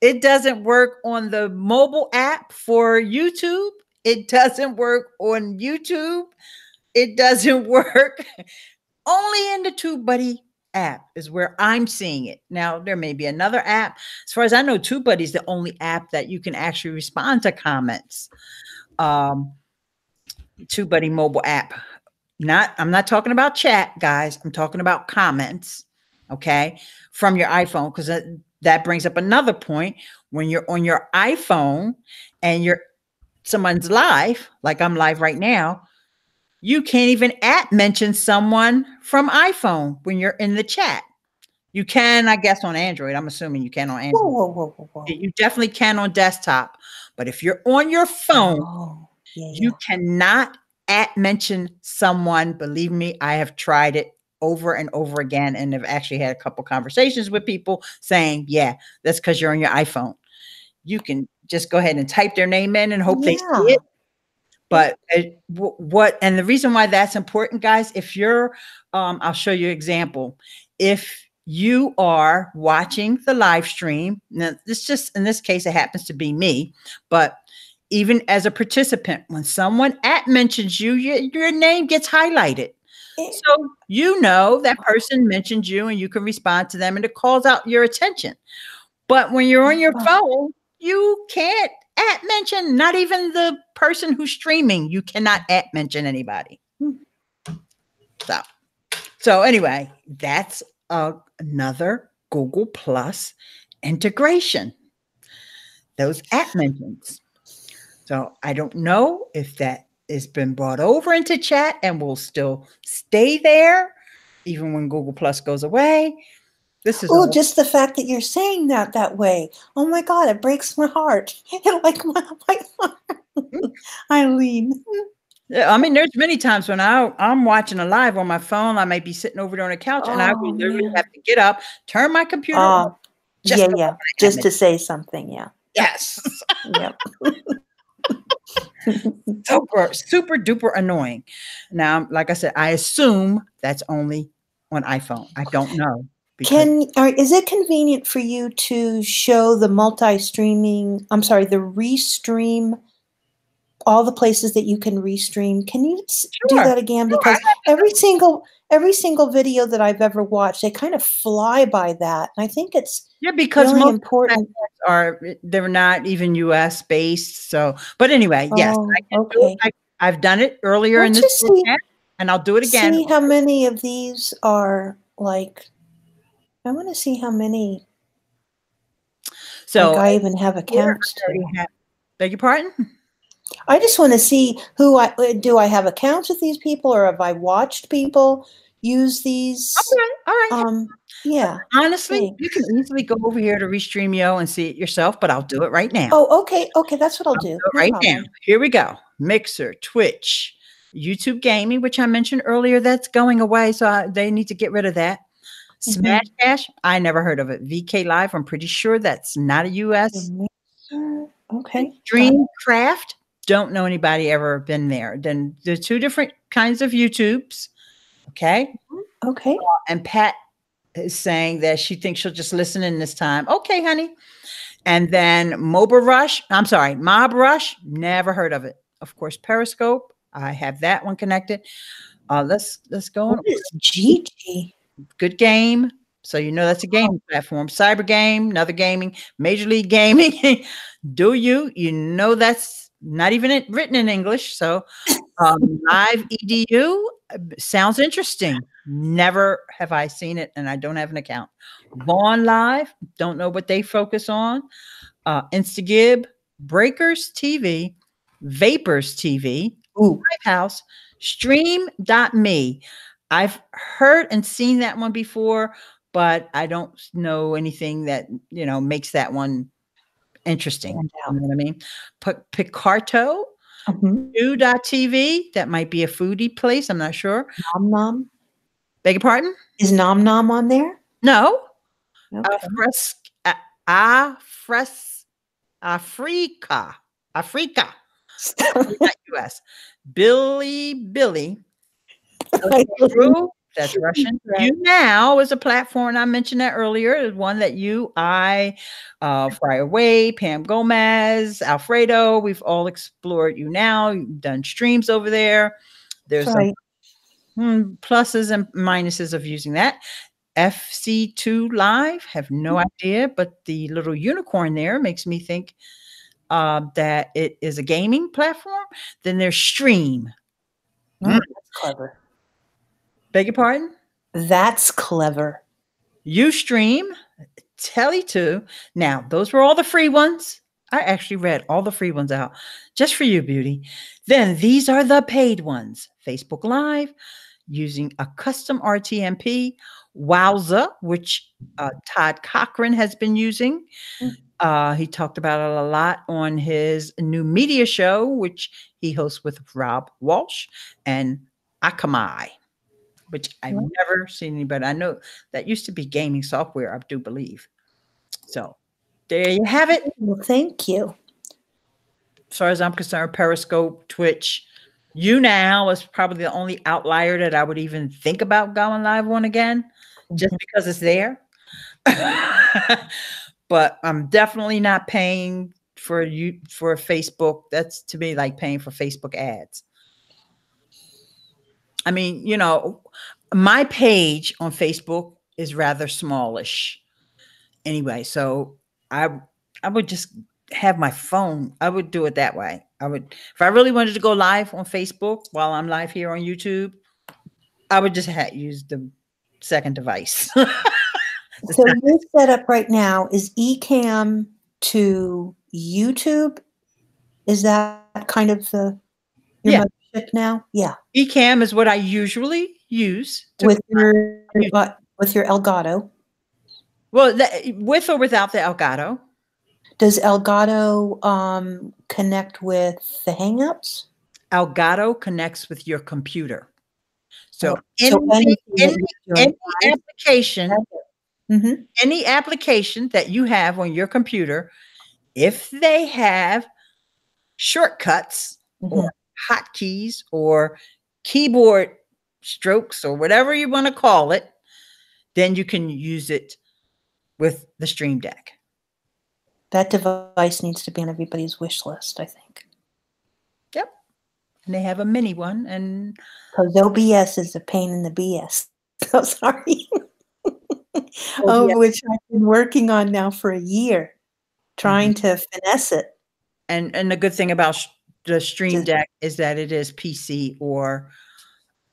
It doesn't work on the mobile app for YouTube. It doesn't work on YouTube. It doesn't work. Only in the TubeBuddy app is where I'm seeing it. Now, there may be another app. As far as I know, TubeBuddy is the only app that you can actually respond to comments. TubeBuddy mobile app. I'm not talking about chat, guys. I'm talking about comments, okay, from your iPhone, because that brings up another point. When you're on your iPhone and someone's live, like I'm live right now, you can't even mention someone from iPhone when you're in the chat. You can, I guess, on Android. I'm assuming you can on Android. Whoa. You definitely can on desktop. But if you're on your phone, you cannot mention someone. Believe me, I have tried it over and over again and have actually had a couple conversations with people saying, yeah, that's because you're on your iPhone. You can just go ahead and type their name in and hope they see it. But and the reason why that's important, guys, if you're, I'll show you an example. If you are watching the live stream, now in this case, it happens to be me, but even as a participant, when someone mentions you, your name gets highlighted. So you know that person mentioned you and you can respond to them and it calls out your attention. But when you're on your phone, you can't mention, not even the person who's streaming. You cannot mention anybody. So anyway, that's another Google Plus integration. Those mentions. So I don't know if that has been brought over into chat and will still stay there even when Google Plus goes away. This is just the fact that you're saying that way. Oh my God, it breaks my heart. Like my heart. Ileane. Yeah, I mean, there's many times when I'm watching a live on my phone. I might be sitting over there on the couch, and I Oh, will literally man. have to get up, turn my computer on, just Yeah, to yeah. look at Just it. to say something. Yeah. Yes. Yep. Super, super duper annoying. Now, like I said, I assume that's only on iPhone. I don't know because Is it convenient for you to show the multi-streaming, I'm sorry, the restream, all the places that you can restream? Can you do sure, that again? sure, I Because have every single video that I've ever watched, they kind of fly by that. And I think it's yeah, because really most important. they're not even US based. So, but anyway, yes, Oh, I can do okay. it. I've done it earlier in Let's this just broadcast, and I'll do it again. see how many of these are like, I want to see how many So I even have here accounts I to. already have. Beg your pardon? I just want to see who I have accounts with these people, or have I watched people use these? Okay, all right. Yeah. Honestly, you Thanks. can easily go over here to Restreamio and see it yourself, but I'll do it right now. Oh, okay. Okay, that's what I'll I'll do do. it No right now. problem. Here we go. Mixer, Twitch, YouTube Gaming, which I mentioned earlier, that's going away, so they need to get rid of that. Mhm. Smashcash, I never heard of it. VK Live, I'm pretty sure that's not a US. Okay. Got it. Dreamcraft, don't know anybody ever been there. Then the two different kinds of YouTubes. Okay. Okay. And Pat is saying that she thinks she'll just listen in this time. Okay, honey. And then Mob Rush, never heard of it. Of course, Periscope, I have that one connected. Let's go on. What is Gigi? Good Game. So you know that's a gaming platform. Cyber Game, another gaming. Major League Gaming. Do you know that's not even written in English? So Live EDU sounds interesting. Never have I seen it, and I don't have an account. Vaughn Live, don't know what they focus on. Instagib, Breakers TV, Vapors TV, Ooh. House, Stream.me. I've heard and seen that one before, but I don't know anything that makes that one interesting. Stand You out. know what I mean? Picarto, Mhm. New.tv, that might be a foodie place. I'm not sure. Nom Nom. Beg your pardon? Is Nom Nom on there? No. Okay. Africa. Not US. Billy. That's Russian. Right. YouNow is a platform. I mentioned that earlier. Is one that Fry Away, Pam Gomez, Alfredo. We've all explored YouNow. You've done streams over there. There's Right. pluses and minuses of using that. FC2 Live, have no idea, but the little unicorn there makes me think that it is a gaming platform. Then there's Stream. Oh, that's clever. Beg your pardon? That's clever. Ustream, Tele2. Now, those were all the free ones. I actually read all the free ones out just for you, beauty. Then these are the paid ones. Facebook Live, using a custom RTMP. Wowza, which Todd Cochran has been using. He talked about it a lot on his new media show, which he hosts with Rob Walsh, and EcammLive, which I've never seen anybody. I know that used to be gaming software, I do believe. So there you have it. Well, thank you. As far as I'm concerned, Periscope, Twitch, YouNow is probably the only outlier that I would even think about going live on again, just because it's there. But I'm definitely not paying for Facebook. That's to me like paying for Facebook ads. I mean, my page on Facebook is rather smallish anyway. So I would just have my phone. I would do it that way. If I really wanted to go live on Facebook while I'm live here on YouTube, I would just use the second device. So your setup right now is Ecamm to YouTube. Is that kind of your mothership now? Yeah. Ecamm is what I usually use with your Elgato. Well, with or without the Elgato. Does Elgato connect with the Hangouts? Elgato connects with your computer. So, So anything that you're doing any application, Mm-hmm. any application that you have on your computer, if they have shortcuts or hotkeys or keyboard strokes or whatever you want to call it, then you can use it with the Stream Deck. That device needs to be on everybody's wish list, I think. Yep. And they have a mini one. And because OBS is a pain in the BS. So sorry. Of which I've been working on now for a year, trying to finesse it. And the good thing about the Stream Deck is that it is PC or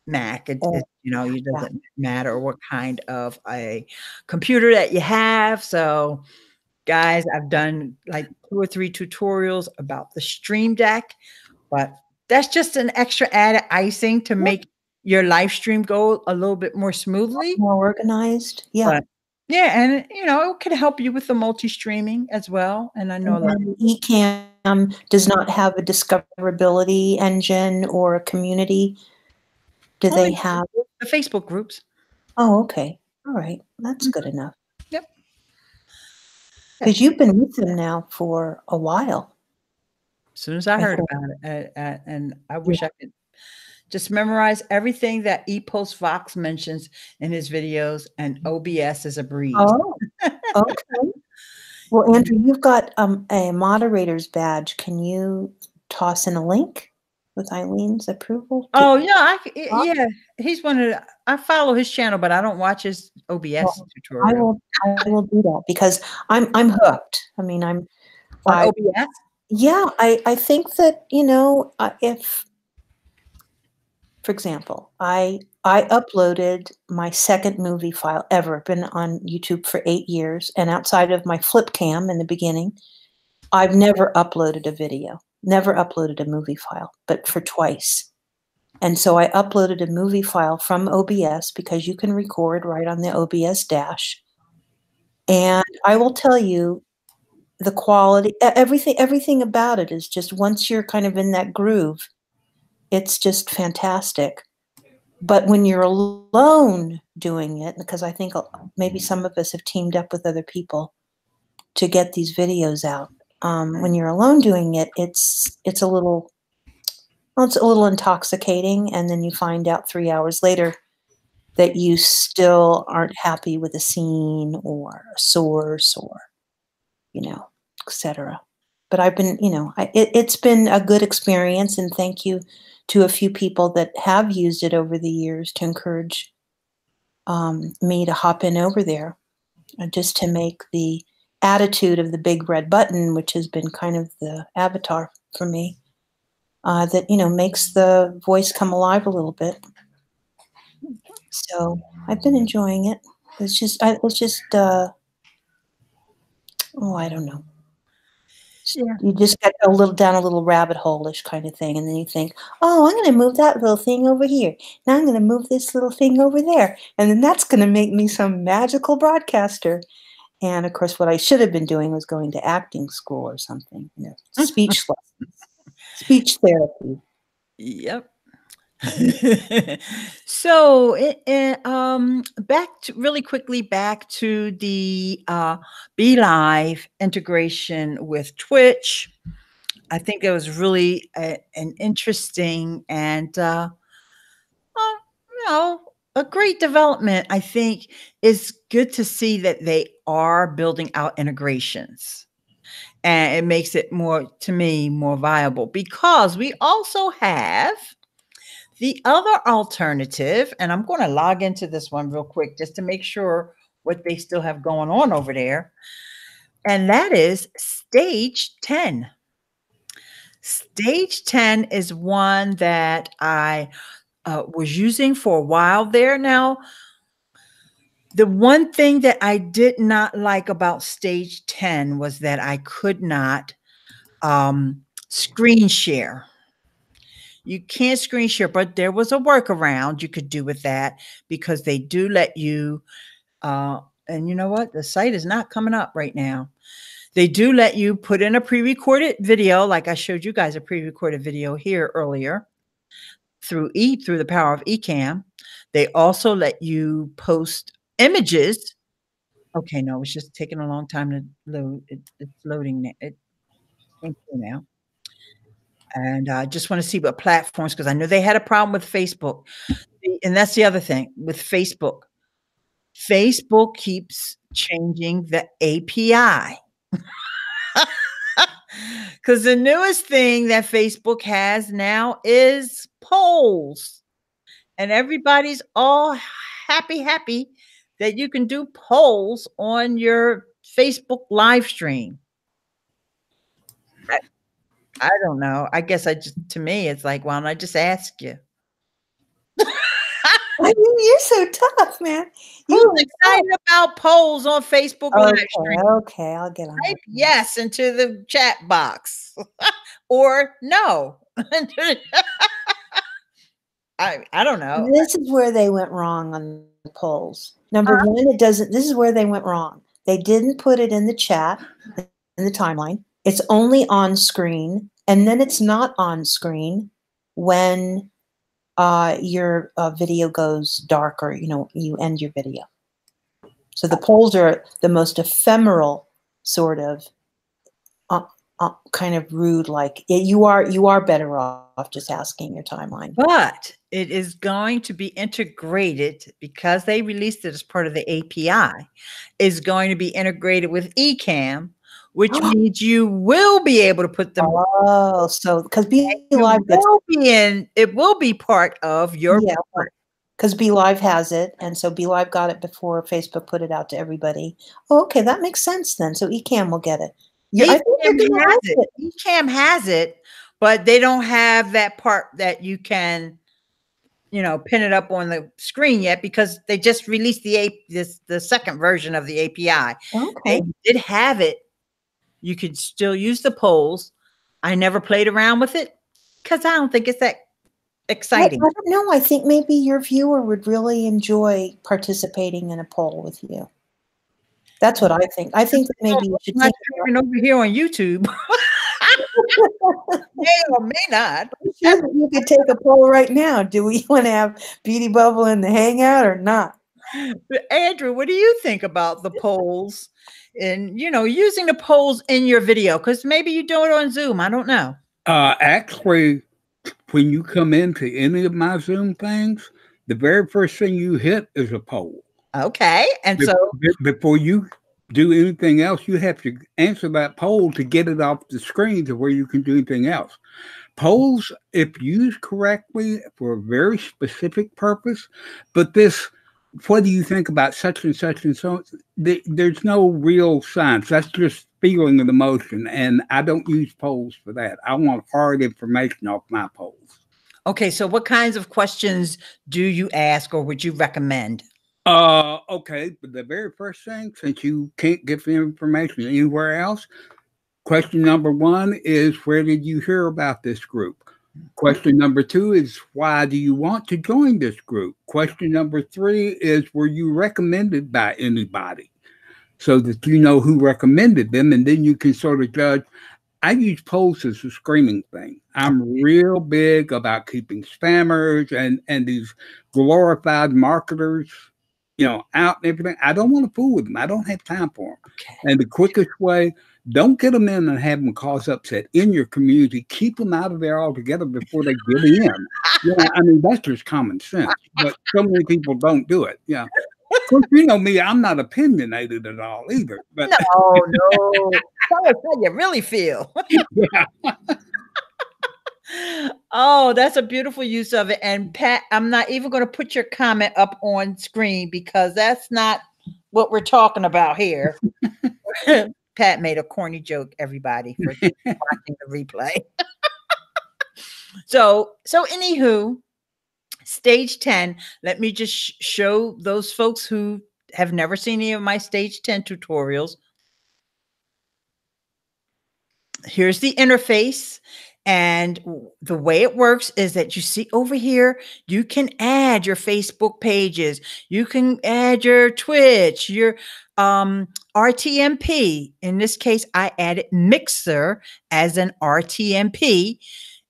Mac. It doesn't matter what kind of a computer that you have. So, guys, I've done like 2 or 3 tutorials about the Stream Deck, but that's just an extra added icing to make your live stream go a little bit more smoothly, more organized. Yeah. But, and it could help you with the multi-streaming as well. And I know Ecamm does not have a discoverability engine or a community. Do they have the Facebook groups? Oh, okay. All right. That's good enough. Yep. Because you've been with them now for a while. As soon as I heard about it, and I wish I could just memorize everything that ePostVox mentions in his videos, and OBS is a breeze. Oh, okay. Well, Andrew, you've got a moderator's badge. Can you toss in a link with Ileane's approval? Oh, yeah. He's one of I follow his channel, but I don't watch his OBS tutorial. I will do that because I'm hooked. I mean, OBS? Yeah, I think that, if, for example, I uploaded my second movie file ever. Been on YouTube for 8 years, and outside of my flip cam in the beginning, I've never uploaded a video, never uploaded a movie file, but for twice. And so I uploaded a movie file from OBS because you can record right on the OBS dash. And I will tell you, the quality, everything about it is just, once you're kind of in that groove, it's just fantastic. But when you're alone doing it, because I think maybe some of us have teamed up with other people to get these videos out. When you're alone doing it, it's a little intoxicating, and then you find out 3 hours later that you still aren't happy with a scene or a source or, etc. But I've been, it's been a good experience, and thank you to a few people that have used it over the years to encourage me to hop in over there, just to make the attitude of the big red button, which has been kind of the avatar for me, that, makes the voice come alive a little bit. So I've been enjoying it. I don't know. Yeah. You just get down a little rabbit hole-ish kind of thing, and then you think, oh, I'm going to move that little thing over here. Now I'm going to move this little thing over there, and then that's going to make me some magical broadcaster. And of course, what I should have been doing was going to acting school or something, speech lessons, speech therapy. Yep. So really quickly back to the BeLive integration with Twitch. I think it was really an interesting and a great development. I think it's good to see that they are building out integrations, and it makes it more viable, because we also have the other alternative, and I'm going to log into this one real quick just to make sure what they still have going on over there. And that is Stage 10. Stage 10 is one that I was using for a while there. Now, the one thing that I did not like about Stage 10 was that I could not screen share. You can't screen share, but there was a workaround you could do with that, because they do let you, and you know what? The site is not coming up right now. They do let you put in a pre-recorded video, like I showed you guys a pre-recorded video here earlier through the power of Ecamm. They also let you post images. Okay, no, it's just taking a long time to load. It's loading now. It came through now. And I just want to see what platforms, because I know they had a problem with Facebook. And that's the other thing with Facebook. Facebook keeps changing the API. Because the newest thing that Facebook has now is polls. And everybody's all happy that you can do polls on your Facebook live stream. I don't know. I guess to me, it's like, why don't I just ask you? You're so tough, man. Who's excited about polls on Facebook live stream? Okay, I'll get on. Type yes into the chat box or no. I don't know. This is where they went wrong on the polls. Number one, this is where they went wrong. They didn't put it in the chat, in the timeline. It's only on screen, and then it's not on screen when your video goes dark, or you end your video. So the polls are the most ephemeral sort of kind of rude. Like you are better off just asking your timeline. But it is going to be integrated, because they released it as part of the API. Is going to be integrated with Ecamm, which means you will be able to put them. Oh, so because it will be part of your report. Because BeLive has it, and so BeLive got it before Facebook put it out to everybody. Oh, okay, that makes sense then. So Ecamm will get it. Yeah, Ecamm has it, but they don't have that part that you can, pin it up on the screen yet, because they just released the second version of the API. Okay, they did have it. You could still use the polls. I never played around with it because I don't think it's that exciting. I don't know. I think maybe your viewer would really enjoy participating in a poll with you. That's what I think. I think that maybe you should take it over here on YouTube. May or may not. You could take a poll right now. Do we want to have Beauty Bubble in the Hangout or not? Andrew, what do you think about the polls? And using the polls in your video, because maybe you do it on Zoom. I don't know. Actually, when you come into any of my Zoom things, the very first thing you hit is a poll. Okay, and before you do anything else, you have to answer that poll to get it off the screen to where you can do anything else. Polls, if used correctly, for a very specific purpose, but this. What do you think about such and such and so? There's no real science. That's just feeling of the emotion. And I don't use polls for that. I want hard information off my polls. Okay. So what kinds of questions do you ask, or would you recommend? Okay. But the very first thing, since you can't get the information anywhere else, question number one is, where did you hear about this group? Question number two is, why do you want to join this group? Question number three is, were you recommended by anybody? So that you know who recommended them, and then you can sort of judge. I use polls as a screening thing. I'm real big about keeping spammers and these glorified marketers, out and everything. I don't want to fool with them. I don't have time for them. Okay. And the quickest way, don't get them in and have them cause upset in your community. Keep them out of there altogether before they get in. I mean, that's just common sense. But so many people don't do it. Yeah. Of course, you know me, I'm not opinionated at all either. But no. Tell us how you really feel. Yeah. Oh, that's a beautiful use of it. And Pat, I'm not even going to put your comment up on screen, because that's not what we're talking about here. Pat made a corny joke, everybody, for watching the replay. So anywho, stage 10, let me just show those folks who have never seen any of my stage 10 tutorials. Here's the interface. And the way it works is that you see over here, you can add your Facebook pages. You can add your Twitch, your RTMP. In this case, I added Mixer as an RTMP.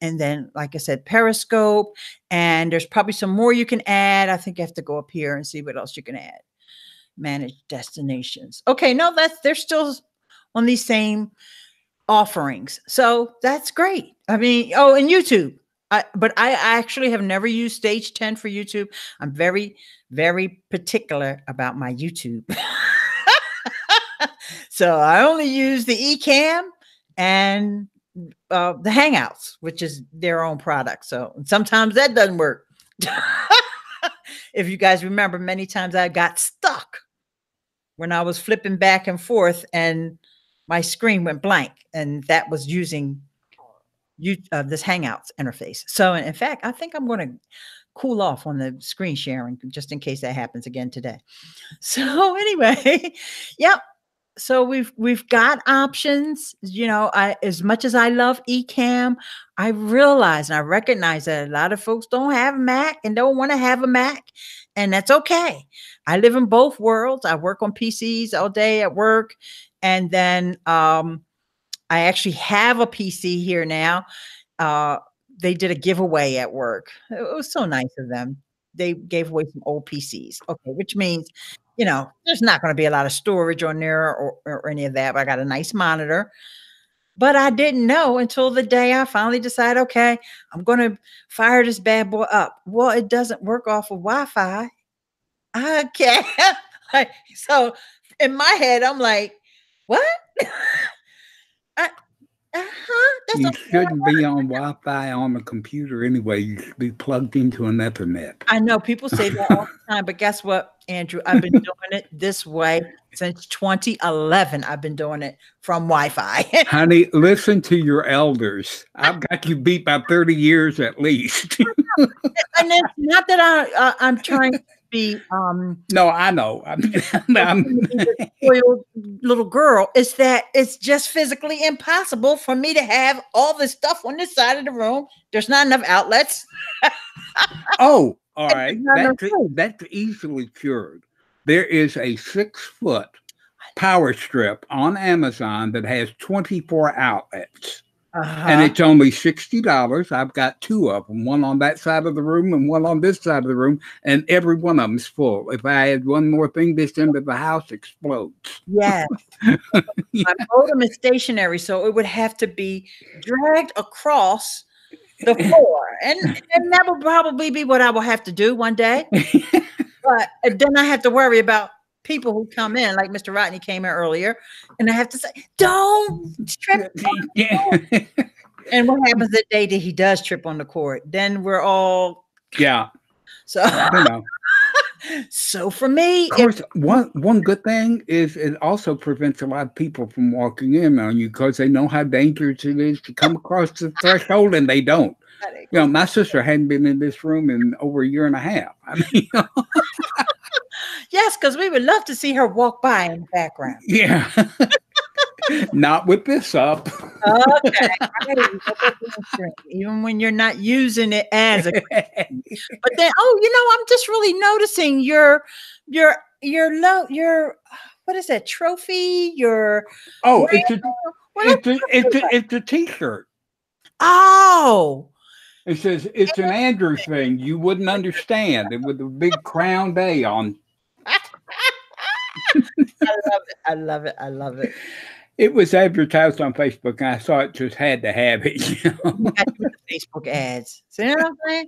And then, like I said, Periscope. And there's probably some more you can add. I think you have to go up here and see what else you can add. Manage destinations. Okay, no, they're still on these same offerings. So that's great. I mean, oh, and YouTube. But I actually have never used Stage 10 for YouTube. I'm very, very particular about my YouTube. So I only use the Ecamm and the Hangouts, which is their own product. So sometimes that doesn't work. If you guys remember, many times I got stuck when I was flipping back and forth and my screen went blank, and that was using this Hangouts interface. So in fact, I think I'm going to cool off on the screen sharing just in case that happens again today. So anyway, yep. So we've got options. You know, as much as I love Ecamm, I realize and I recognize that a lot of folks don't have a Mac and don't want to have a Mac, and that's okay. I live in both worlds. I work on PCs all day at work, and then I actually have a PC here now. They did a giveaway at work. It was so nice of them. They gave away some old PCs. Okay, which means, you know, there's not going to be a lot of storage on there or any of that. But I got a nice monitor. But I didn't know until the day I finally decided, okay, I'm going to fire this bad boy up. Well, it doesn't work off of Wi-Fi. Okay. So in my head, I'm like, what? You shouldn't be on Wi-Fi on the computer anyway. You should be plugged into an Ethernet. I know people say that all the time, but guess what, Andrew? I've been doing it this way since 2011. I've been doing it from Wi-Fi. Honey, listen to your elders. I've got you beat by 30 years at least. And it's not that I'm trying to be no, I know. I'm a spoiled little girl. Is that it's just physically impossible for me to have all this stuff on this side of the room. There's not enough outlets. Oh, all right. That's easily cured. There is a 6-foot power strip on Amazon that has 24 outlets. And it's only $60. I've got 2 of them, one on that side of the room and one on this side of the room, and every one of them is full. If I add one more thing, this end of the house explodes. Yes. My modem is stationary, so it would have to be dragged across the floor. And that will probably be what I will have to do one day. But then I have to worry about people who come in, like Mr. Rodney came in earlier, and I have to say, don't trip. And what happens the day that he does trip on the cord? Then we're all So you know. So for me, of course, one good thing is it also prevents a lot of people from walking in on you because they know how dangerous it is to come across the threshold, and they don't. You know, my sister hadn't been in this room in over a year and a half. I mean, you know. Yes, because we would love to see her walk by in the background. Yeah. Not with this up. Okay. Even when you're not using it as a but then I'm just really noticing your what is that trophy? It's a t-shirt. Oh. It says it's an Andrew thing. You wouldn't understand. It with a big crown day on. I love it. It was advertised on Facebook, and I saw it, just had to have it. You know? You got to put the Facebook ads. See what I'm saying?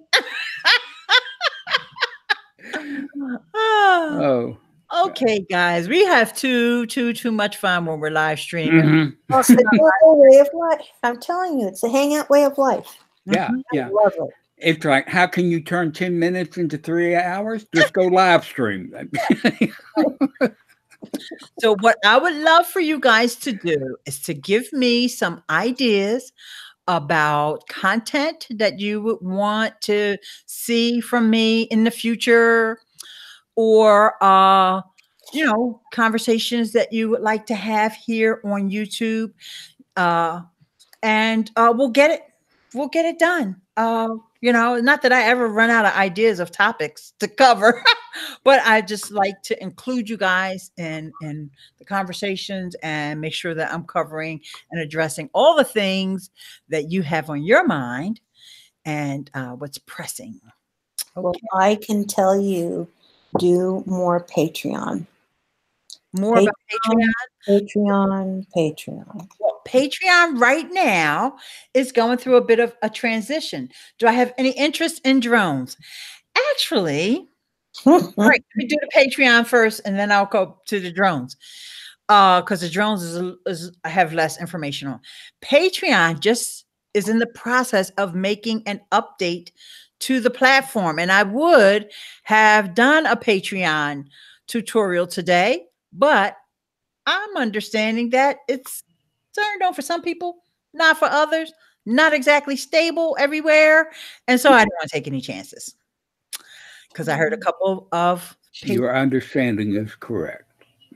Oh. Okay, guys, we have too much fun when we're live streaming. Mm-hmm. It's the way of life. I'm telling you, it's the hangout way of life. Yeah, yeah. I love it. It's like, how can you turn 10 minutes into 3 hours? Just go live stream. So what I would love for you guys to do is to give me some ideas about content that you would want to see from me in the future, or conversations that you would like to have here on YouTube. And we'll get it we'll get it done. You know, not that I ever run out of ideas of topics to cover, but I just like to include you guys in the conversations and make sure that I'm covering and addressing all the things that you have on your mind and what's pressing. Okay. Well, I can tell you, do more Patreon. More about Patreon. Patreon. Well, Patreon right now is going through a bit of a transition. Do I have any interest in drones? Actually, right. Let me do the Patreon first, and then I'll go to the drones. Because the drones is I have less information on. Patreon just is in the process of making an update to the platform, and I would have done a Patreon tutorial today, but I'm understanding that it's turned on for some people, not for others, not exactly stable everywhere. And so I don't want to take any chances because I heard a couple of Your understanding is correct.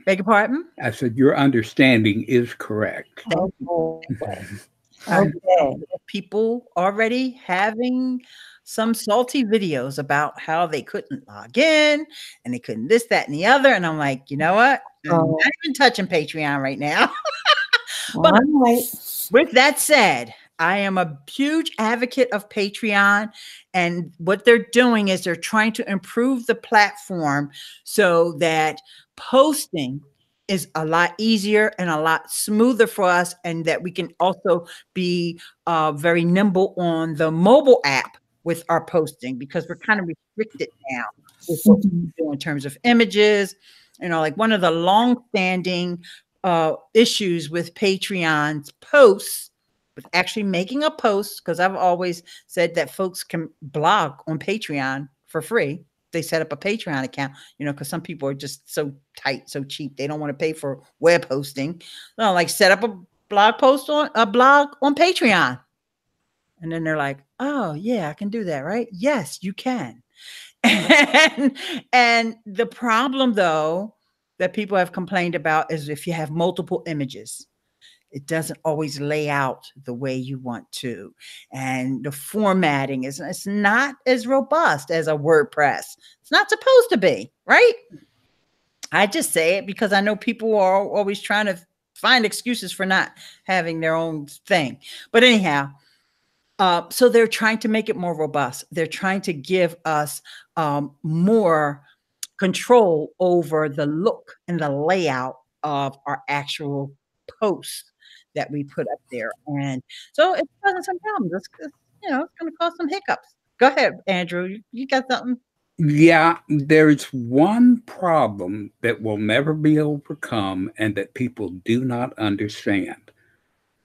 Beg your pardon? I said your understanding is correct. Okay. People already having some salty videos about how they couldn't log in and they couldn't this, that, and the other. And I'm like, you know what? I'm not even touching Patreon right now. But with that said, I am a huge advocate of Patreon, and what they're doing is they're trying to improve the platform so that posting is a lot easier and a lot smoother for us, and that we can also be very nimble on the mobile app with our posting, because we're kind of restricted now with what we do in terms of images. You know, like one of the long-standing issues with Patreon's posts, with actually making a post, because I've always said that folks can blog on Patreon for free. They set up a Patreon account, you know, because some people are just so tight, so cheap. They don't want to pay for web hosting. No, like set up a blog on Patreon. And then they're like, oh yeah, I can do that, right? Yes, you can. And the problem though that people have complained about is if you have multiple images, it doesn't always lay out the way you want to. And the formatting it's not as robust as a WordPress. It's not supposed to be, right? I just say it because I know people are always trying to find excuses for not having their own thing. But anyhow, so they're trying to make it more robust. They're trying to give us more control over the look and the layout of our actual posts that we put up there. And so it's causing some problems. It's you know, it's going to cause some hiccups. Go ahead, Andrew. You got something? Yeah, there's one problem that will never be overcome and that people do not understand.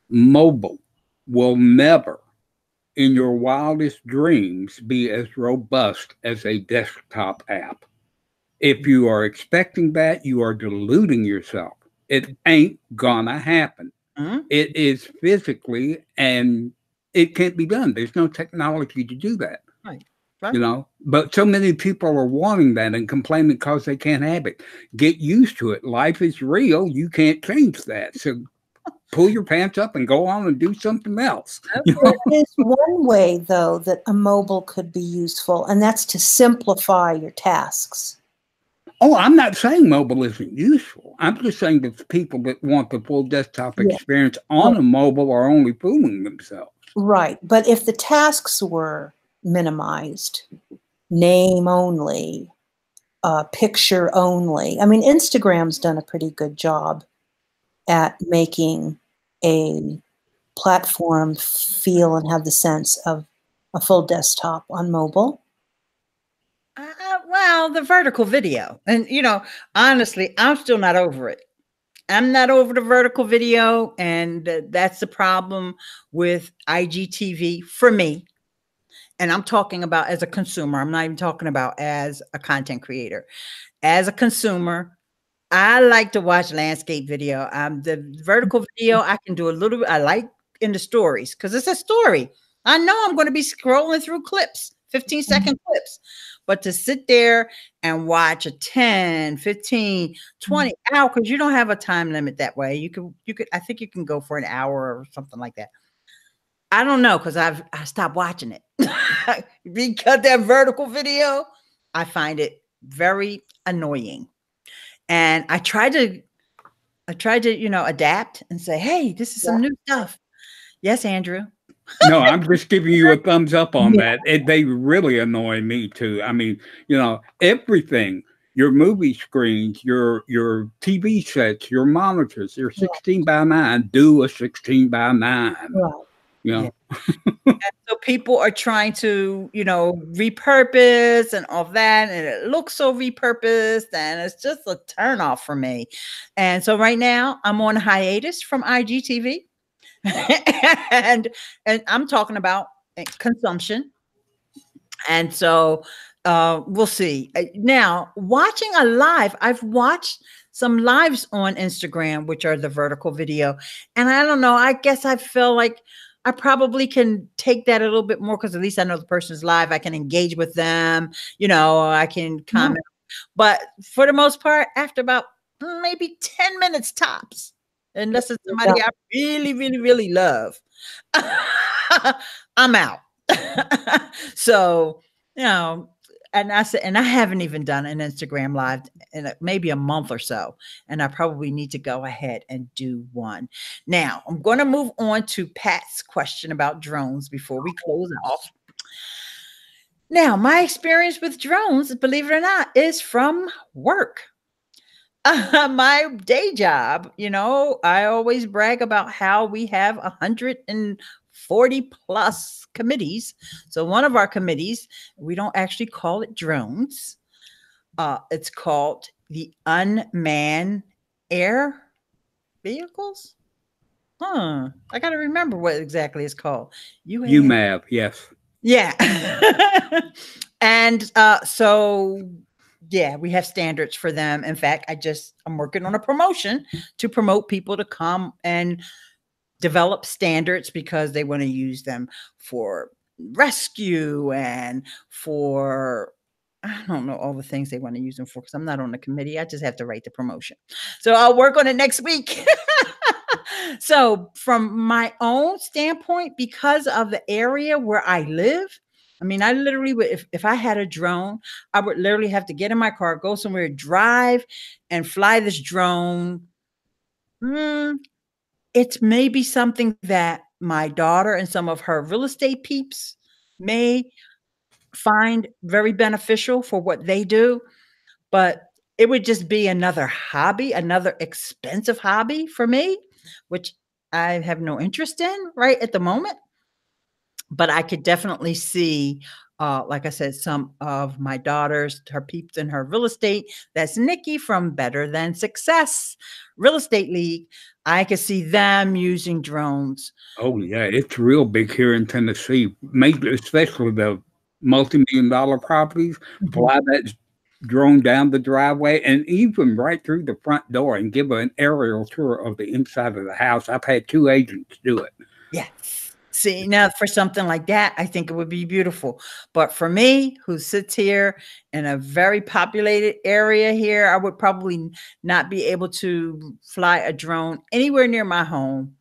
Mobile will never, in your wildest dreams, be as robust as a desktop app. If you are expecting that, you are deluding yourself. It ain't gonna happen. It is physically, and it can't be done. There's no technology to do that. Right. You know, but so many people are wanting that and complaining because they can't have it. Get used to it. Life is real. You can't change that. So pull your pants up and go on and do something else. There is one way, though, that a mobile could be useful, and that's to simplify your tasks. Oh, I'm not saying mobile isn't useful. I'm just saying that people that want the full desktop experience on a mobile are only fooling themselves. Right. But if the tasks were minimized, name only, picture only. I mean, Instagram's done a pretty good job at making a platform feel and have the sense of a full desktop on mobile. Well, the vertical video. And, you know, honestly, I'm still not over it. I'm not over the vertical video. And that's the problem with IGTV for me. And I'm talking about as a consumer. I'm not even talking about as a content creator. As a consumer, I like to watch landscape video. The vertical video, I can do a little bit. I like in the stories because it's a story. I know I'm going to be scrolling through clips, 15-second clips. But to sit there and watch a 10, 15, 20 hour, because you don't have a time limit that way. You could, I think you can go for an hour or something like that. I don't know, because I stopped watching it. Because that vertical video, I find it very annoying. And I tried to, adapt and say, hey, this is some new stuff. Yes, Andrew. No, I'm just giving you a thumbs up on Yeah. that. They really annoy me too. I mean, everything, your movie screens, your TV sets, your monitors, your 16:9, do a 16:9. Right. Yeah. So people are trying to, repurpose and all that, and it looks so repurposed, and it's just a turnoff for me. And so right now I'm on hiatus from IGTV, and I'm talking about consumption. And so we'll see. Now, watching a live, I've watched some lives on Instagram, which are the vertical video, and I don't know. I guess I feel like I probably can take that a little bit more, because at least I know the person's live. I can engage with them, I can comment. But for the most part, after about maybe 10 minutes tops, unless it's somebody I really, really, really love, I'm out. So, and I said, and I haven't even done an Instagram live in maybe a month or so. And I probably need to go ahead and do one. Now, I'm going to move on to Pat's question about drones before we close off. Now, my experience with drones, believe it or not, is from work. My day job, I always brag about how we have 140 plus committees. So one of our committees, we don't actually call it drones. It's called the unmanned air vehicles. I got to remember what exactly it's called. UMAV, yes. Yeah. And so yeah, we have standards for them. In fact, I'm working on a promotion to promote people to come and develop standards, because they want to use them for rescue and for, I don't know all the things they want to use them for, because I'm not on the committee. I just have to write the promotion. So I'll work on it next week. So from my own standpoint, because of the area where I live, I mean, I literally would, if I had a drone, I would literally have to get in my car, go somewhere, drive, and fly this drone. It's maybe something that my daughter and some of her real estate peeps may find very beneficial for what they do, but it would just be another hobby, another expensive hobby for me, which I have no interest in right at the moment. But I could definitely see, like I said, some of my daughters, her peeps in her real estate. That's Nikki from Better Than Success Real Estate League. I could see them using drones. Oh, yeah. It's real big here in Tennessee, maybe especially the multi-million-dollar properties. Fly that drone down the driveway and even right through the front door and give an aerial tour of the inside of the house. I've had 2 agents do it. Yeah. See, now for something like that, I think it would be beautiful. But for me, who sits here in a very populated area here, I would probably not be able to fly a drone anywhere near my home.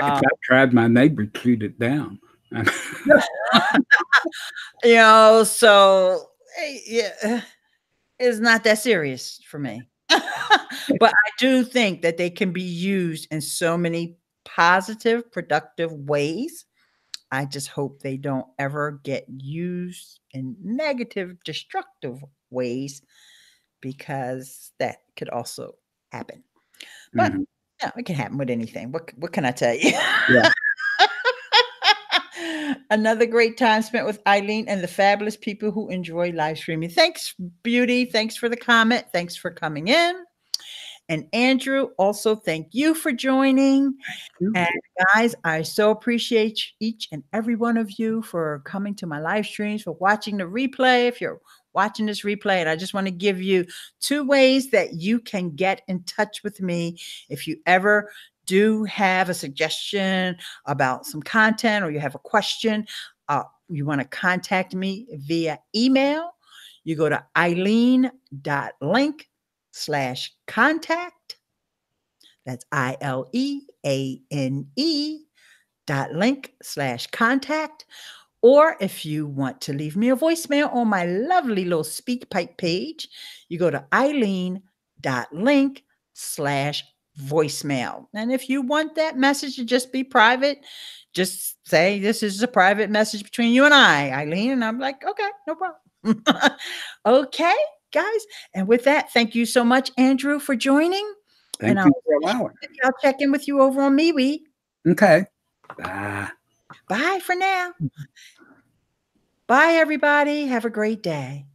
I tried, my neighbor to shoot it down. So yeah, it's not that serious for me. But I do think that they can be used in so many positive, productive ways. I just hope they don't ever get used in negative, destructive ways, because that could also happen. But yeah, it can happen with anything. What can I tell you? Yeah. Another great time spent with Ileane and the fabulous people who enjoy live streaming. Thanks, Beauty. Thanks for the comment. Thanks for coming in. And Andrew, also thank you for joining. And guys, I so appreciate each and every one of you for coming to my live streams, for watching the replay. If you're watching this replay, and I just want to give you 2 ways that you can get in touch with me if you ever do have a suggestion about some content, or you have a question, you want to contact me via email. You go to Ileane.link/contact. That's ILEANE ileane.link/contact. Or if you want to leave me a voicemail on my lovely little SpeakPipe page, you go to ileane.link/voicemail. And if you want that message to just be private, just say this is a private message between you and I, Ileane. And I'm like, okay, no problem. Okay, guys. And with that, thank you so much, Andrew, for joining. Thank you for allowing. I'll check in with you over on MeWe. Okay. Bye. Bye for now. Bye, everybody. Have a great day.